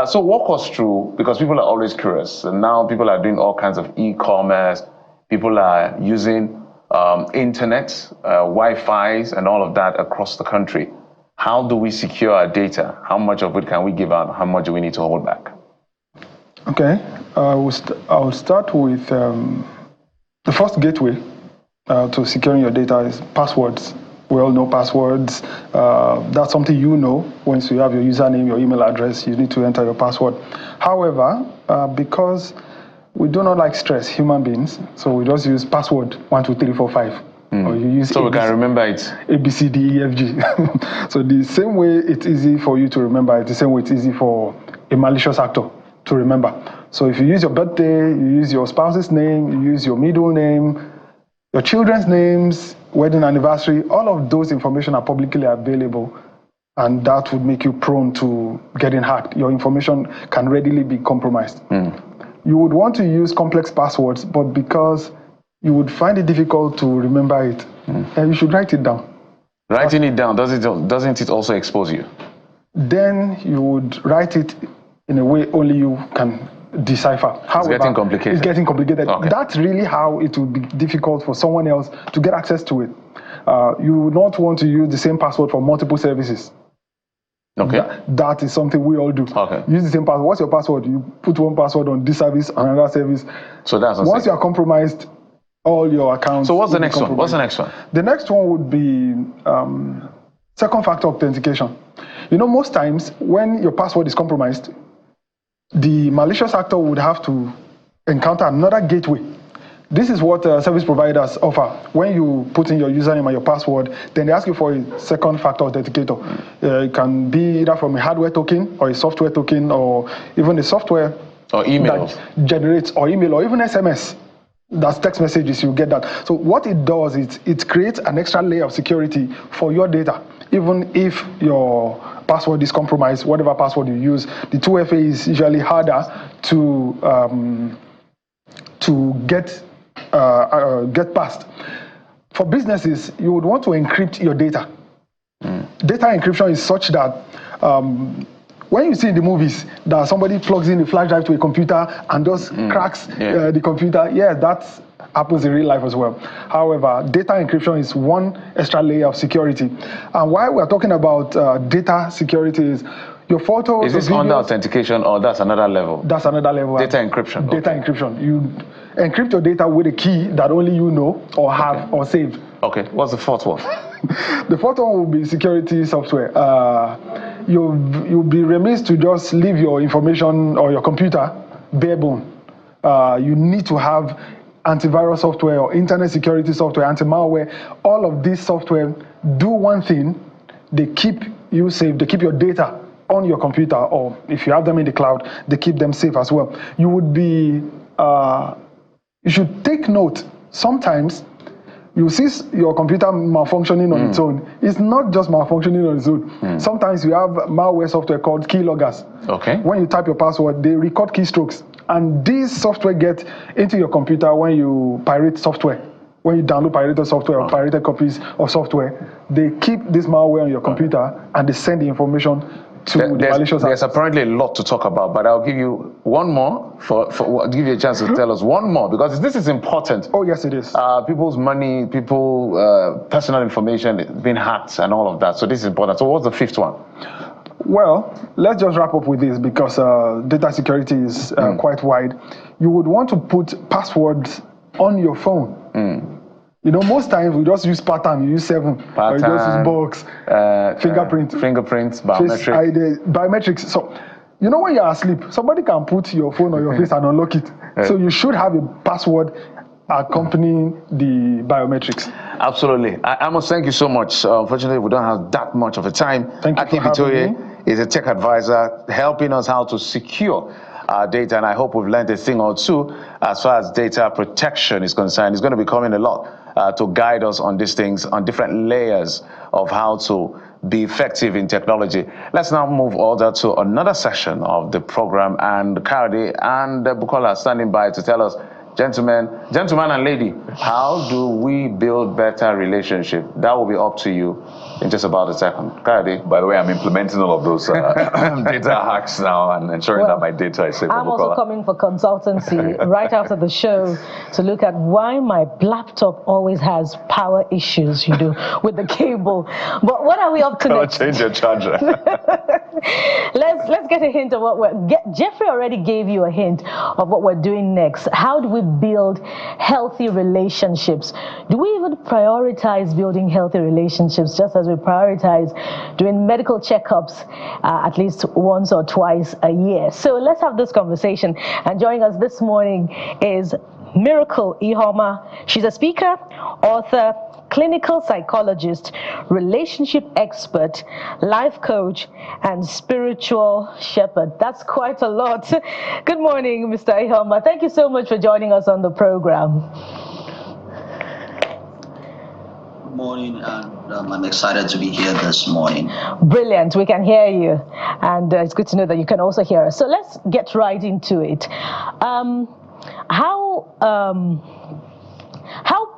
So walk us through, because people are always curious, and now people are doing all kinds of e-commerce, people are using internet, Wi-Fi's and all of that across the country. How do we secure our data? How much of it can we give out? How much do we need to hold back? Okay, I'll start with the first gateway to securing your data is passwords. We all know passwords. That's something you know. Once you have your username, your email address, you need to enter your password. However, because we do not like stress, human beings, so we just use password 1, 2, 3, 4, 5. Or you use so we can remember it. A, B, C, D, E, F, G. So the same way it's easy for you to remember, it's the same way it's easy for a malicious actor to remember. So if you use your birthday, you use your spouse's name, you use your middle name, your children's names, wedding anniversary, all of those information are publicly available, and that would make you prone to getting hacked. Your information can readily be compromised. You would want to use complex passwords, but because you would find it difficult to remember it. And you should write it down. Writing it down, doesn't it also expose you? Then you would write it in a way only you can decipher. However, it's getting complicated. It's getting complicated. Okay. That's really how it would be difficult for someone else to get access to it. You would not want to use the same password for multiple services. Okay. That is something we all do. Okay. Use the same password. What's your password? You put one password on this service, on another service. So that's once you are compromised, all your accounts. So what's the next one? What's the next one? The next one would be second factor authentication. You know, most times when your password is compromised, the malicious actor would have to encounter another gateway. This is what service providers offer. When you put in your username and your password, then they ask you for a second factor authenticator. It can be either from a hardware token or a software token, or even a software or email that generates, or email, or even SMS. That's text messages, you get that. So what it does is it creates an extra layer of security for your data. Even if your password is compromised, whatever password you use, the 2FA is usually harder to get past. For businesses, you would want to encrypt your data. Data encryption is such that when you see in the movies that somebody plugs in a flash drive to a computer and just cracks the computer, that happens in real life as well. However, data encryption is one extra layer of security. And why we're talking about data security is your photos. Is this under authentication, or that's another level? That's another level. Data encryption. Data encryption. You encrypt your data with a key that only you know or have or saved. Okay. What's the fourth one? The fourth one will be security software. You'll be remiss to just leave your information or your computer bare bone. You need to have antivirus software or internet security software, anti-malware. All of this software do one thing: they keep you safe. They keep your data on your computer, or if you have them in the cloud, they keep them safe as well. You would be, you should take note. Sometimes you see your computer malfunctioning on its own. It's not just malfunctioning on its own. Sometimes you have malware software called keyloggers. Okay. When you type your password, they record keystrokes. And these software get into your computer when you pirate software. When you download pirated software or pirated copies of software, they keep this malware on your computer and they send the information to the malicious. There's apparently a lot to talk about, but I'll give you one more I'll give you a chance to tell us one more, because this is important. Oh, yes, it is. People's money, personal information being hacked and all of that. So this is important. So what's the fifth one? Well, let's just wrap up with this, because data security is quite wide. You would want to put passwords on your phone. You know, most times we just use pattern, you use 7, or you just use box, fingerprints, biometrics. Face ID, biometrics. So, you know, when you're asleep, somebody can put your phone on your face and unlock it. So you should have a password accompanying the biometrics. Absolutely. I must thank you so much. Unfortunately, we don't have that much of a time. Thank you for having me. Is a tech advisor helping us how to secure our data, and I hope we've learned a thing or two as far as data protection is concerned. It's going to be coming a lot to guide us on these things, on different layers of how to be effective in technology. Let's now move over to another session of the program, and Kayode and Bukola are standing by to tell us, gentlemen and lady, how do we build better relationship? That will be up to you in just about a second. Kayode. By the way, I'm implementing all of those data hacks now and ensuring that my data is safe. I'm also coming for consultancy right after the show to look at why my laptop always has power issues, with the cable. But what are we up to next? Change your charger. Let's get a hint of what Jeffrey already gave you a hint of what we're doing next. How do we build healthy relationships? Do we even prioritize building healthy relationships, just as we prioritize doing medical checkups at least once or twice a year? So let's have this conversation. And joining us this morning is Miracle Ihoma. She's a speaker, author, clinical psychologist, relationship expert, life coach, and spiritual shepherd. That's quite a lot. Good morning, Mr. Ihoma. Thank you so much for joining us on the program. Good morning, and I'm excited to be here this morning. Brilliant. We can hear you, and it's good to know that you can also hear us. So let's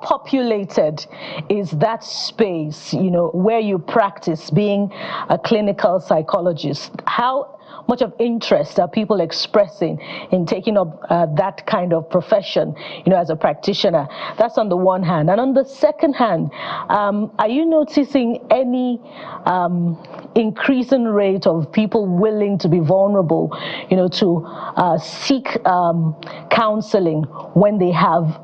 populated is that space, where you practice being a clinical psychologist? How much of interest are people expressing in taking up that kind of profession, as a practitioner? That's on the one hand. And on the second hand, are you noticing any increasing rate of people willing to be vulnerable, to seek counseling when they have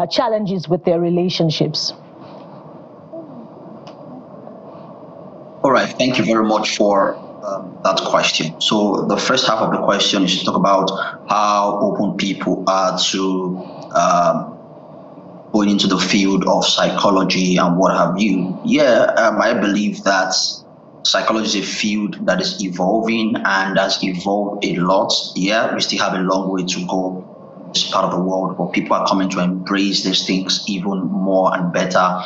challenges with their relationships? All right, thank you very much for that question. So the first half of the question is to talk about how open people are to going into the field of psychology and what have you. I believe that psychology is a field that is evolving and has evolved a lot. We still have a long way to go in this part of the world, but people are coming to embrace these things even more and better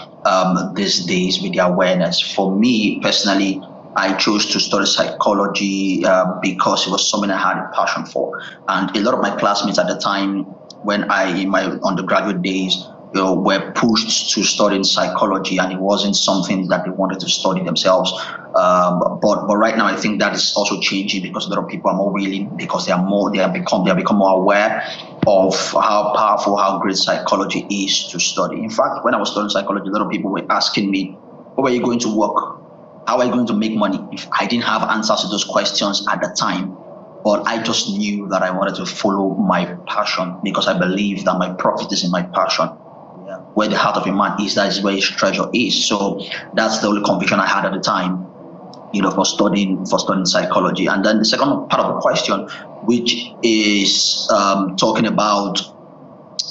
these days with the awareness. For me personally, I chose to study psychology because it was something I had a passion for. And a lot of my classmates at the time, when in my undergraduate days, were pushed to study psychology, and it wasn't something that they wanted to study themselves. But right now, I think that is also changing because a lot of people are more willing, because they have become more aware of how powerful, how great psychology is to study. In fact, when I was studying psychology, a lot of people were asking me, "Where are you going to work? How are you going to make money?" If I didn't have answers to those questions at the time, but I just knew that I wanted to follow my passion, because I believe that my profit is in my passion. Where the heart of a man is, that is where his treasure is. So that's the only conviction I had at the time, for studying psychology. And then the second part of the question, which is talking about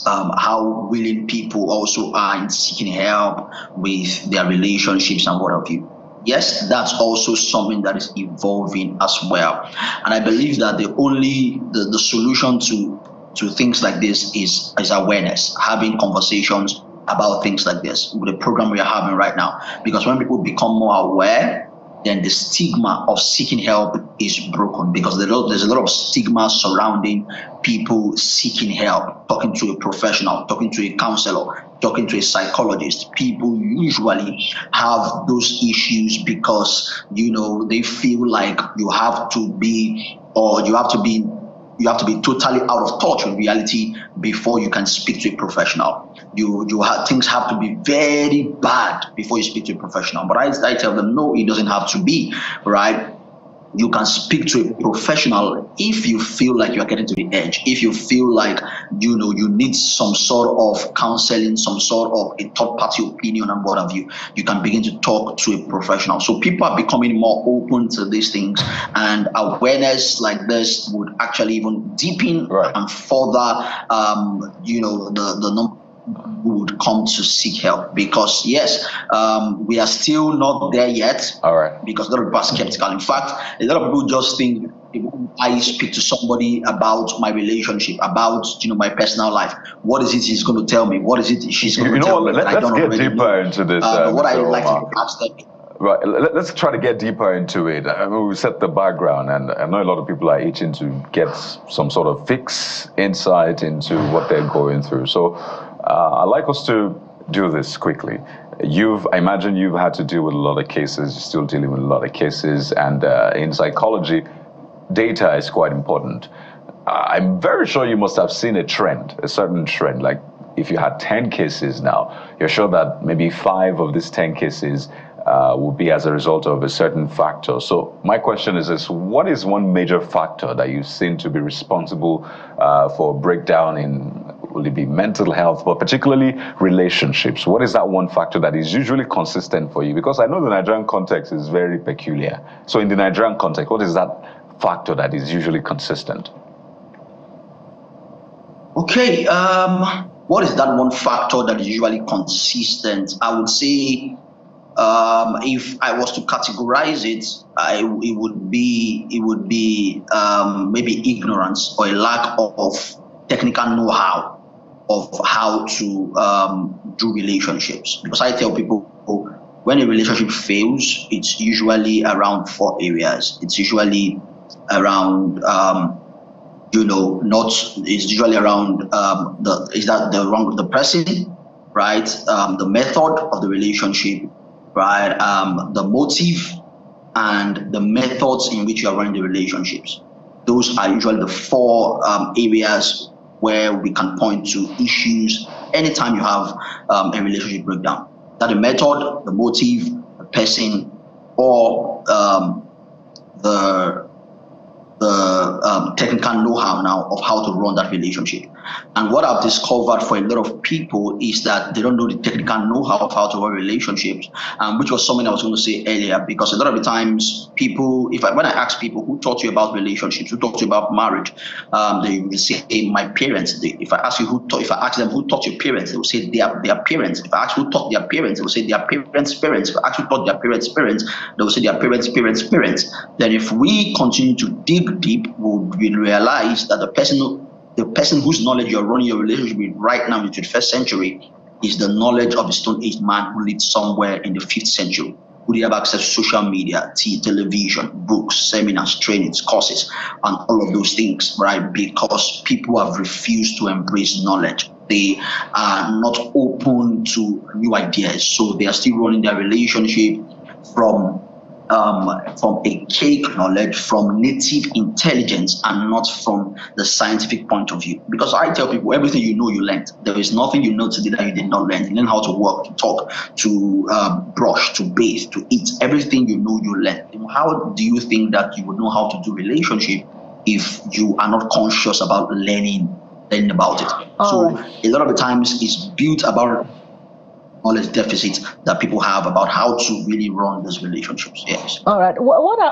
how willing people also are in seeking help with their relationships and what have you. Yes, that's also something that is evolving as well. And I believe that the solution to things like this is awareness, having conversations about things like this with the program we are having right now. Because when people become more aware, then the stigma of seeking help is broken, because there's a lot of stigma surrounding people seeking help, talking to a professional, talking to a counselor, talking to a psychologist. People usually have those issues because, they feel like you have to be totally out of touch with reality before you can speak to a professional. Things have to be very bad before you speak to a professional. But I tell them, no, it doesn't have to be, right? You can speak to a professional if you feel like you are getting to the edge, if you feel like, you need some sort of counseling, some sort of a third-party opinion and what have you. You can begin to talk to a professional. So people are becoming more open to these things, and awareness like this would actually even deepen and further, the number who would come to seek help. Because yes, we are still not there yet. All right. Because a lot of people are skeptical. In fact, a lot of people just think, I speak to somebody about my relationship, about my personal life, what is it he's going to tell me? What is it she's going to tell me? Let's get deeper into this. What I like to ask them. Right, let's try to get deeper into it. I mean, we set the background, and I know a lot of people are itching to get some sort of fix, insight into what they're going through. So I'd like us to do this quickly. I imagine you've had to deal with a lot of cases, you're still dealing with a lot of cases, and in psychology, data is quite important. I'm very sure you must have seen a certain trend, like if you had 10 cases now, you're sure that maybe 5 of these 10 cases will be as a result of a certain factor. So my question is this: what is one major factor that you've seen to be responsible for breakdown in, will it be mental health, but particularly relationships? What is that one factor that is usually consistent for you? Because I know the Nigerian context is very peculiar. So in the Nigerian context, what is that factor that is usually consistent? Okay, what is that one factor that is usually consistent? I would say, if I was to categorize it, it would be maybe ignorance or a lack of technical know-how of how to do relationships. Because I tell people, when a relationship fails, it's usually around 4 areas. It's usually around it's usually around the person, right? The method of the relationship, right? The motive and the methods in which you are running the relationships. Those are usually the four areas where we can point to issues anytime you have a relationship breakdown. That the method, the motive, the person, or the technical know-how now of how to run that relationship. And what I've discovered for a lot of people is that they don't know the technical know-how of how to run relationships, which was something I was going to say earlier, because a lot of the times people, when I ask people who taught you about relationships, who taught you about marriage, they will say, hey, my parents. If I ask them who taught your parents, they will say their parents. If I ask who taught their parents, they will say their parents' parents. If I ask who taught their parents' parents, they will say their parents' parents. Then if we continue to dig deep, we'll realize that the person whose knowledge you're running your relationship with right now in the 21st century is the knowledge of a Stone Age man who lived somewhere in the 5th century, who did have access to social media, television, books, seminars, trainings, courses, and all of those things, right? Because people have refused to embrace knowledge. They are not open to new ideas, so they are still running their relationship from a cake knowledge, from native intelligence, and not from the scientific point of view. Because I tell people, everything you know, you learned. There is nothing you know today that you did not learn. You learn how to walk, to talk, to brush, to bathe, to eat. Everything you know, you learn. How do you think that you would know how to do relationship if you are not conscious about learning about it? A lot of the times it's built about knowledge deficit that people have about how to really run these relationships. Yes. All right.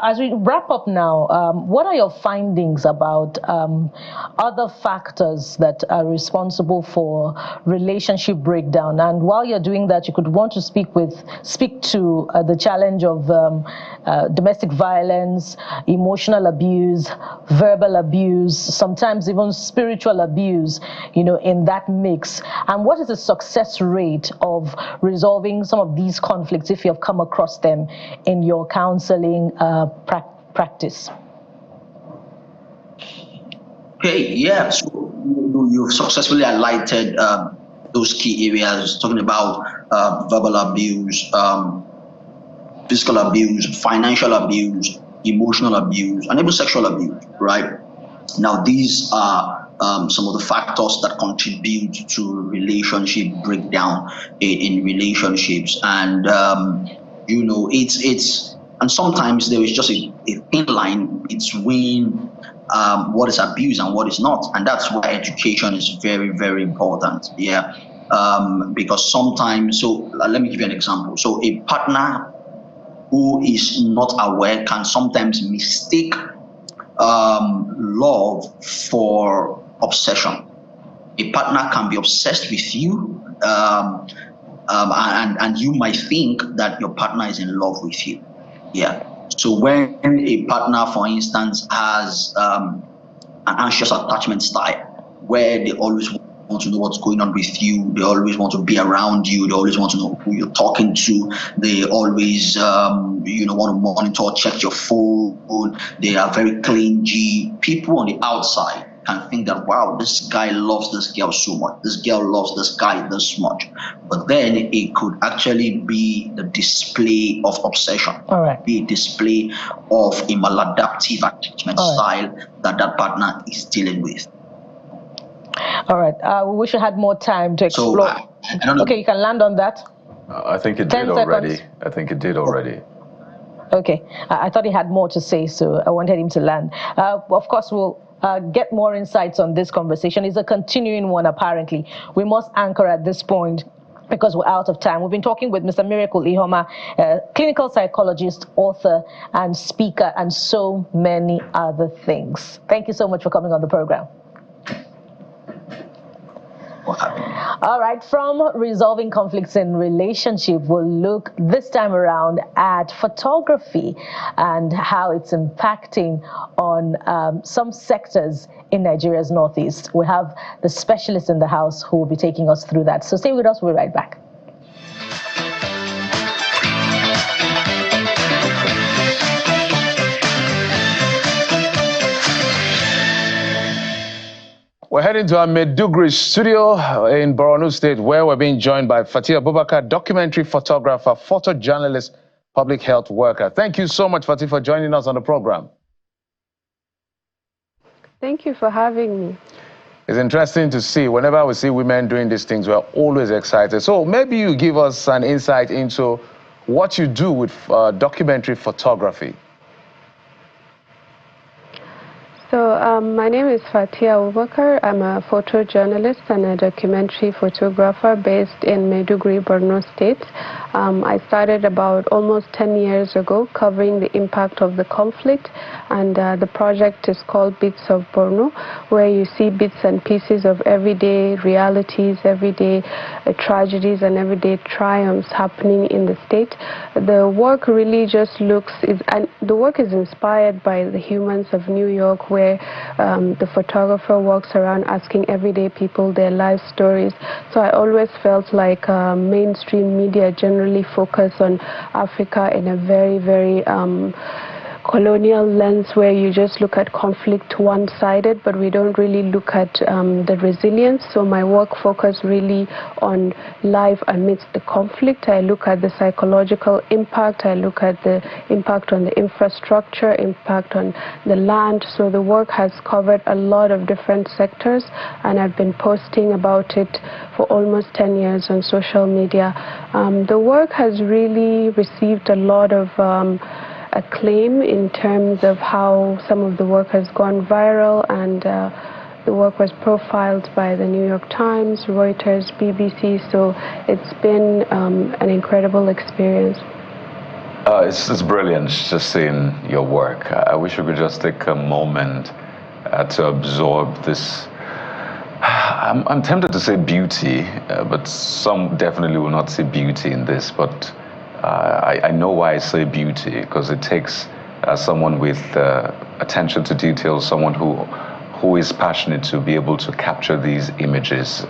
As we wrap up now, what are your findings about other factors that are responsible for relationship breakdown? And while you're doing that, you could want to speak to the challenge of domestic violence, emotional abuse, verbal abuse, sometimes even spiritual abuse, in that mix. And what is the success rate of resolving some of these conflicts if you have come across them in your counseling practice? Okay, yeah. So you've successfully highlighted those key areas, talking about verbal abuse, physical abuse, financial abuse, emotional abuse, and even sexual abuse, right? Now, these are some of the factors that contribute to relationship breakdown in relationships. And, and sometimes there is just a thin line between what is abuse and what is not. And that's why education is very, very important. Yeah. Because sometimes, let me give you an example. So a partner who is not aware can sometimes mistake love for obsession. A partner can be obsessed with you, and you might think that your partner is in love with you. Yeah. So when a partner, for instance, has an anxious attachment style, where they always want to know what's going on with you, they always want to be around you, they always want to know who you're talking to, they always want to monitor, check your phone, they are very clingy. People on the outside can think that, wow, this guy loves this girl so much, this girl loves this guy this much. But then it could actually be the display of obsession, be a display of a maladaptive attachment style that partner is dealing with. All right. We wish we had more time to explore. I don't know. Okay, you can land on that. I think it did already. I think it did already. Okay. I thought he had more to say, so I wanted him to land. Of course, we'll get more insights on this conversation. It's a continuing one, apparently. We must anchor at this point because we're out of time. We've been talking with Mr. Miracle Ihoma, clinical psychologist, author, and speaker, and so many other things. Thank you so much for coming on the program. All right, from resolving conflicts in relationship, we'll look this time around at photography and how it's impacting on some sectors in Nigeria's northeast. We have the specialist in the house who will be taking us through that. So stay with us, we'll be right back. We're heading to our Maiduguri studio in Borno State, where we're being joined by Fatia Abubakar, documentary photographer, photojournalist, public health worker. Thank you so much, Fatia, for joining us on the program. Thank you for having me. It's interesting to see. Whenever we see women doing these things, we're always excited. So maybe you give us an insight into what you do with documentary photography. So my name is Fatia Abubakar. I'm a photojournalist and a documentary photographer based in Maiduguri, Borno State. I started about almost 10 years ago covering the impact of the conflict, and the project is called Bits of Borno, where you see bits and pieces of everyday realities, everyday tragedies and everyday triumphs happening in the state. The work really just the work is inspired by the humans of New York, where the photographer walks around asking everyday people their life stories. So I always felt like mainstream media generally focus on Africa in a very, very colonial lens, where you just look at conflict one-sided, but we don't really look at the resilience. So my work focused really on life amidst the conflict. I look at the psychological impact, I look at the impact on the infrastructure, impact on the land. So the work has covered a lot of different sectors, and I've been posting about it for almost 10 years on social media. The work has really received a lot of acclaim in terms of how some of the work has gone viral, and the work was profiled by the New York Times, Reuters, BBC, so it's been an incredible experience. It's brilliant just seeing your work. I wish we could just take a moment to absorb this. I'm tempted to say beauty, but some definitely will not see beauty in this, but I know why I say beauty, because it takes someone with attention to detail, someone who is passionate to be able to capture these images.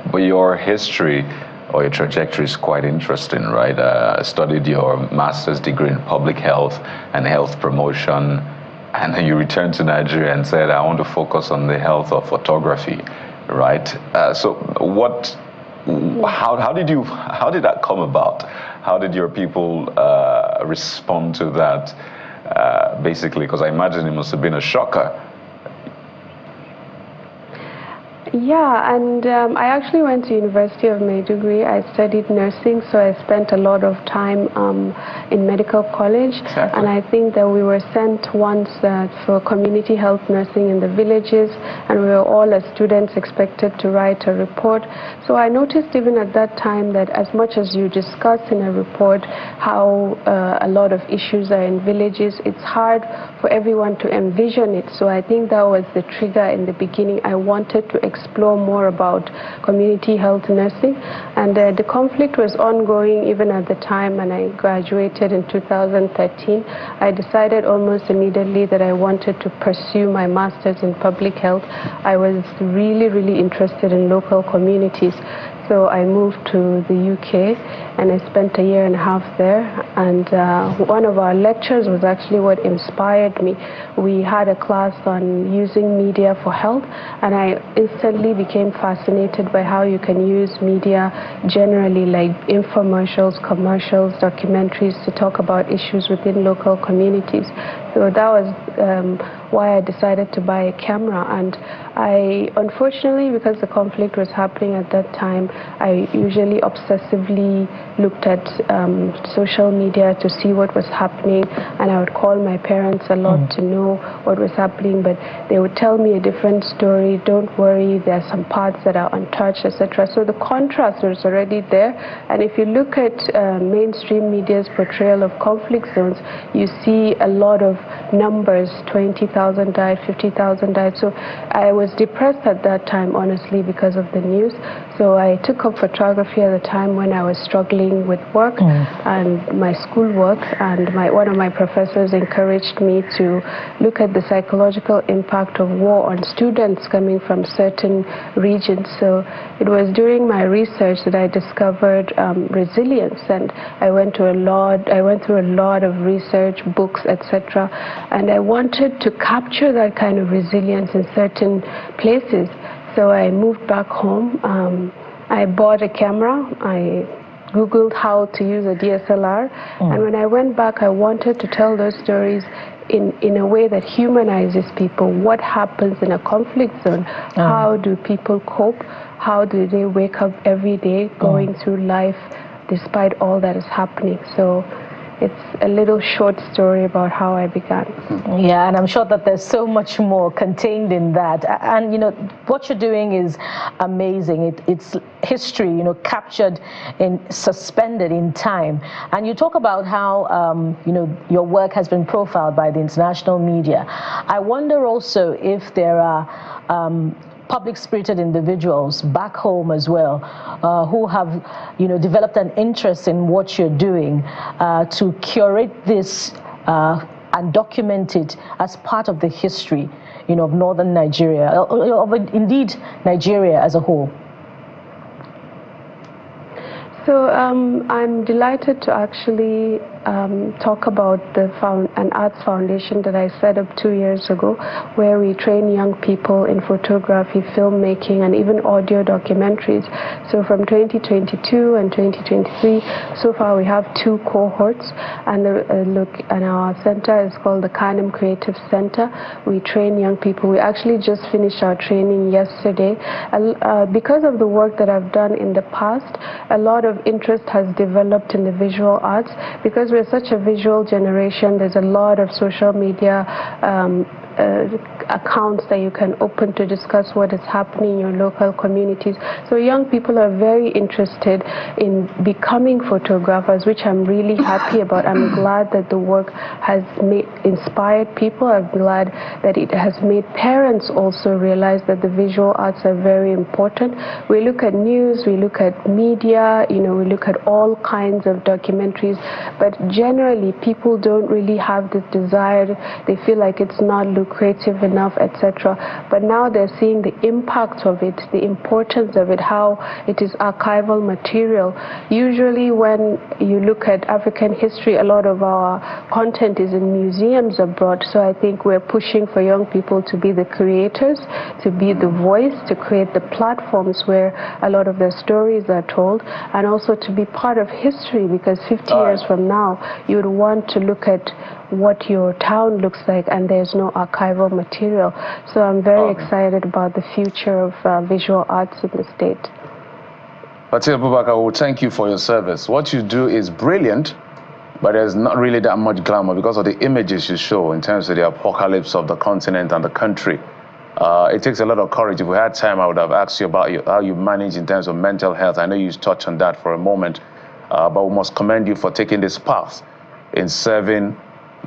But your history or your trajectory is quite interesting, right? I studied your master's degree in public health and health promotion, and then you returned to Nigeria and said, I want to focus on the health of photography, right? So how did that come about? How did your people respond to that, basically? Because I imagine it must have been a shocker. Yeah, and I actually went to University of Maiduguri. I studied nursing, so I spent a lot of time in medical college. Exactly. And I think that we were sent once for community health nursing in the villages, and we were all as students expected to write a report. So I noticed even at that time that as much as you discuss in a report how a lot of issues are in villages, it's hard for everyone to envision it. So I think that was the trigger in the beginning. I wanted to explore more about community health nursing, and the conflict was ongoing even at the time. And I graduated in 2013. I decided almost immediately that I wanted to pursue my master's in public health. I was really, really interested in local communities. So I moved to the UK and I spent a year and a half there, and one of our lectures was actually what inspired me. We had a class on using media for health, and I instantly became fascinated by how you can use media generally, like infomercials, commercials, documentaries, to talk about issues within local communities. So that was why I decided to buy a camera. And I, unfortunately, because the conflict was happening at that time, I usually obsessively looked at social media to see what was happening, and I would call my parents a lot to know what was happening, but they would tell me a different story. Don't worry, there are some parts that are untouched, etc. So the contrast was already there. And if you look at mainstream media's portrayal of conflict zones, you see a lot of numbers, 20,000 died, 50,000 died. So I was depressed at that time, honestly, because of the news. So I took up photography at the time when I was struggling with work and my schoolwork, and one of my professors encouraged me to look at the psychological impact of war on students coming from certain regions. So it was during my research that I discovered resilience, and I went through a lot of research, books, etc. And I wanted to capture that kind of resilience in certain places. So I moved back home. I bought a camera. I Googled how to use a DSLR. And when I went back, I wanted to tell those stories in a way that humanizes people. What happens in a conflict zone? How do people cope? How do they wake up every day going through life despite all that is happening? So it's a little short story about how I began. Yeah, and I'm sure that there's so much more contained in that. And, you know, what you're doing is amazing. It's history, you know, captured and suspended in time. And you talk about how, you know, your work has been profiled by the international media. I wonder also if there are public-spirited individuals back home as well who have, you know, developed an interest in what you're doing to curate this and document it as part of the history, you know, of northern Nigeria, of indeed Nigeria as a whole. So I'm delighted to actually talk about an arts foundation that I set up 2 years ago, where we train young people in photography, filmmaking, and even audio documentaries. So from 2022 and 2023, so far we have 2 cohorts, and our center is called the Kanem Creative Center. We train young people. We actually just finished our training yesterday. Because of the work that I've done in the past, a lot of interest has developed in the visual arts. Because we're such a visual generation, there's a lot of social media accounts that you can open to discuss what is happening in your local communities. So young people are very interested in becoming photographers, which I'm really happy about. I'm glad that the work has inspired people. I'm glad that it has made parents also realize that the visual arts are very important. We look at news, we look at media, you know, we look at all kinds of documentaries, but generally people don't really have this desire. They feel like it's not lucrative enough, etc. But now they're seeing the impact of it, the importance of it, how it is archival material. Usually when you look at African history, a lot of our content is in museums abroad. So I think we're pushing for young people to be the creators, to be the voice, to create the platforms where a lot of their stories are told, and also to be part of history, because 50 years from now, you would want to look at what your town looks like, and there's no archival material. So I'm very excited about the future of visual arts in the state. Fatia Abubakar, well, thank you for your service. What you do is brilliant, but there's not really that much glamour because of the images you show in terms of the apocalypse of the continent and the country. It takes a lot of courage. If we had time, I would have asked you about how you manage in terms of mental health. I know you touched on that for a moment, but we must commend you for taking this path in serving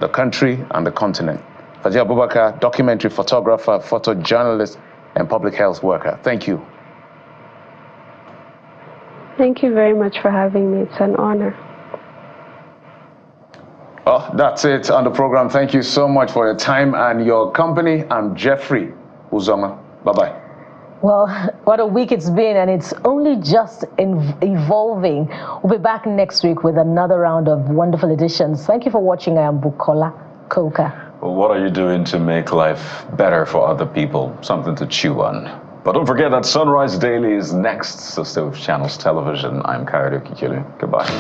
the country and the continent. Fatia Abubakar, documentary photographer, photojournalist, and public health worker. Thank you. Thank you very much for having me. It's an honor. Oh, that's it on the program. Thank you so much for your time and your company. I'm Jeffrey Uzoma. Bye-bye. Well, what a week it's been, and it's only just evolving. We'll be back next week with another round of wonderful editions. Thank you for watching. I am Bukola Koka. Well, what are you doing to make life better for other people? Something to chew on. But don't forget that Sunrise Daily is next, so stay with Channels Television. I'm Kayode Kikili. Goodbye.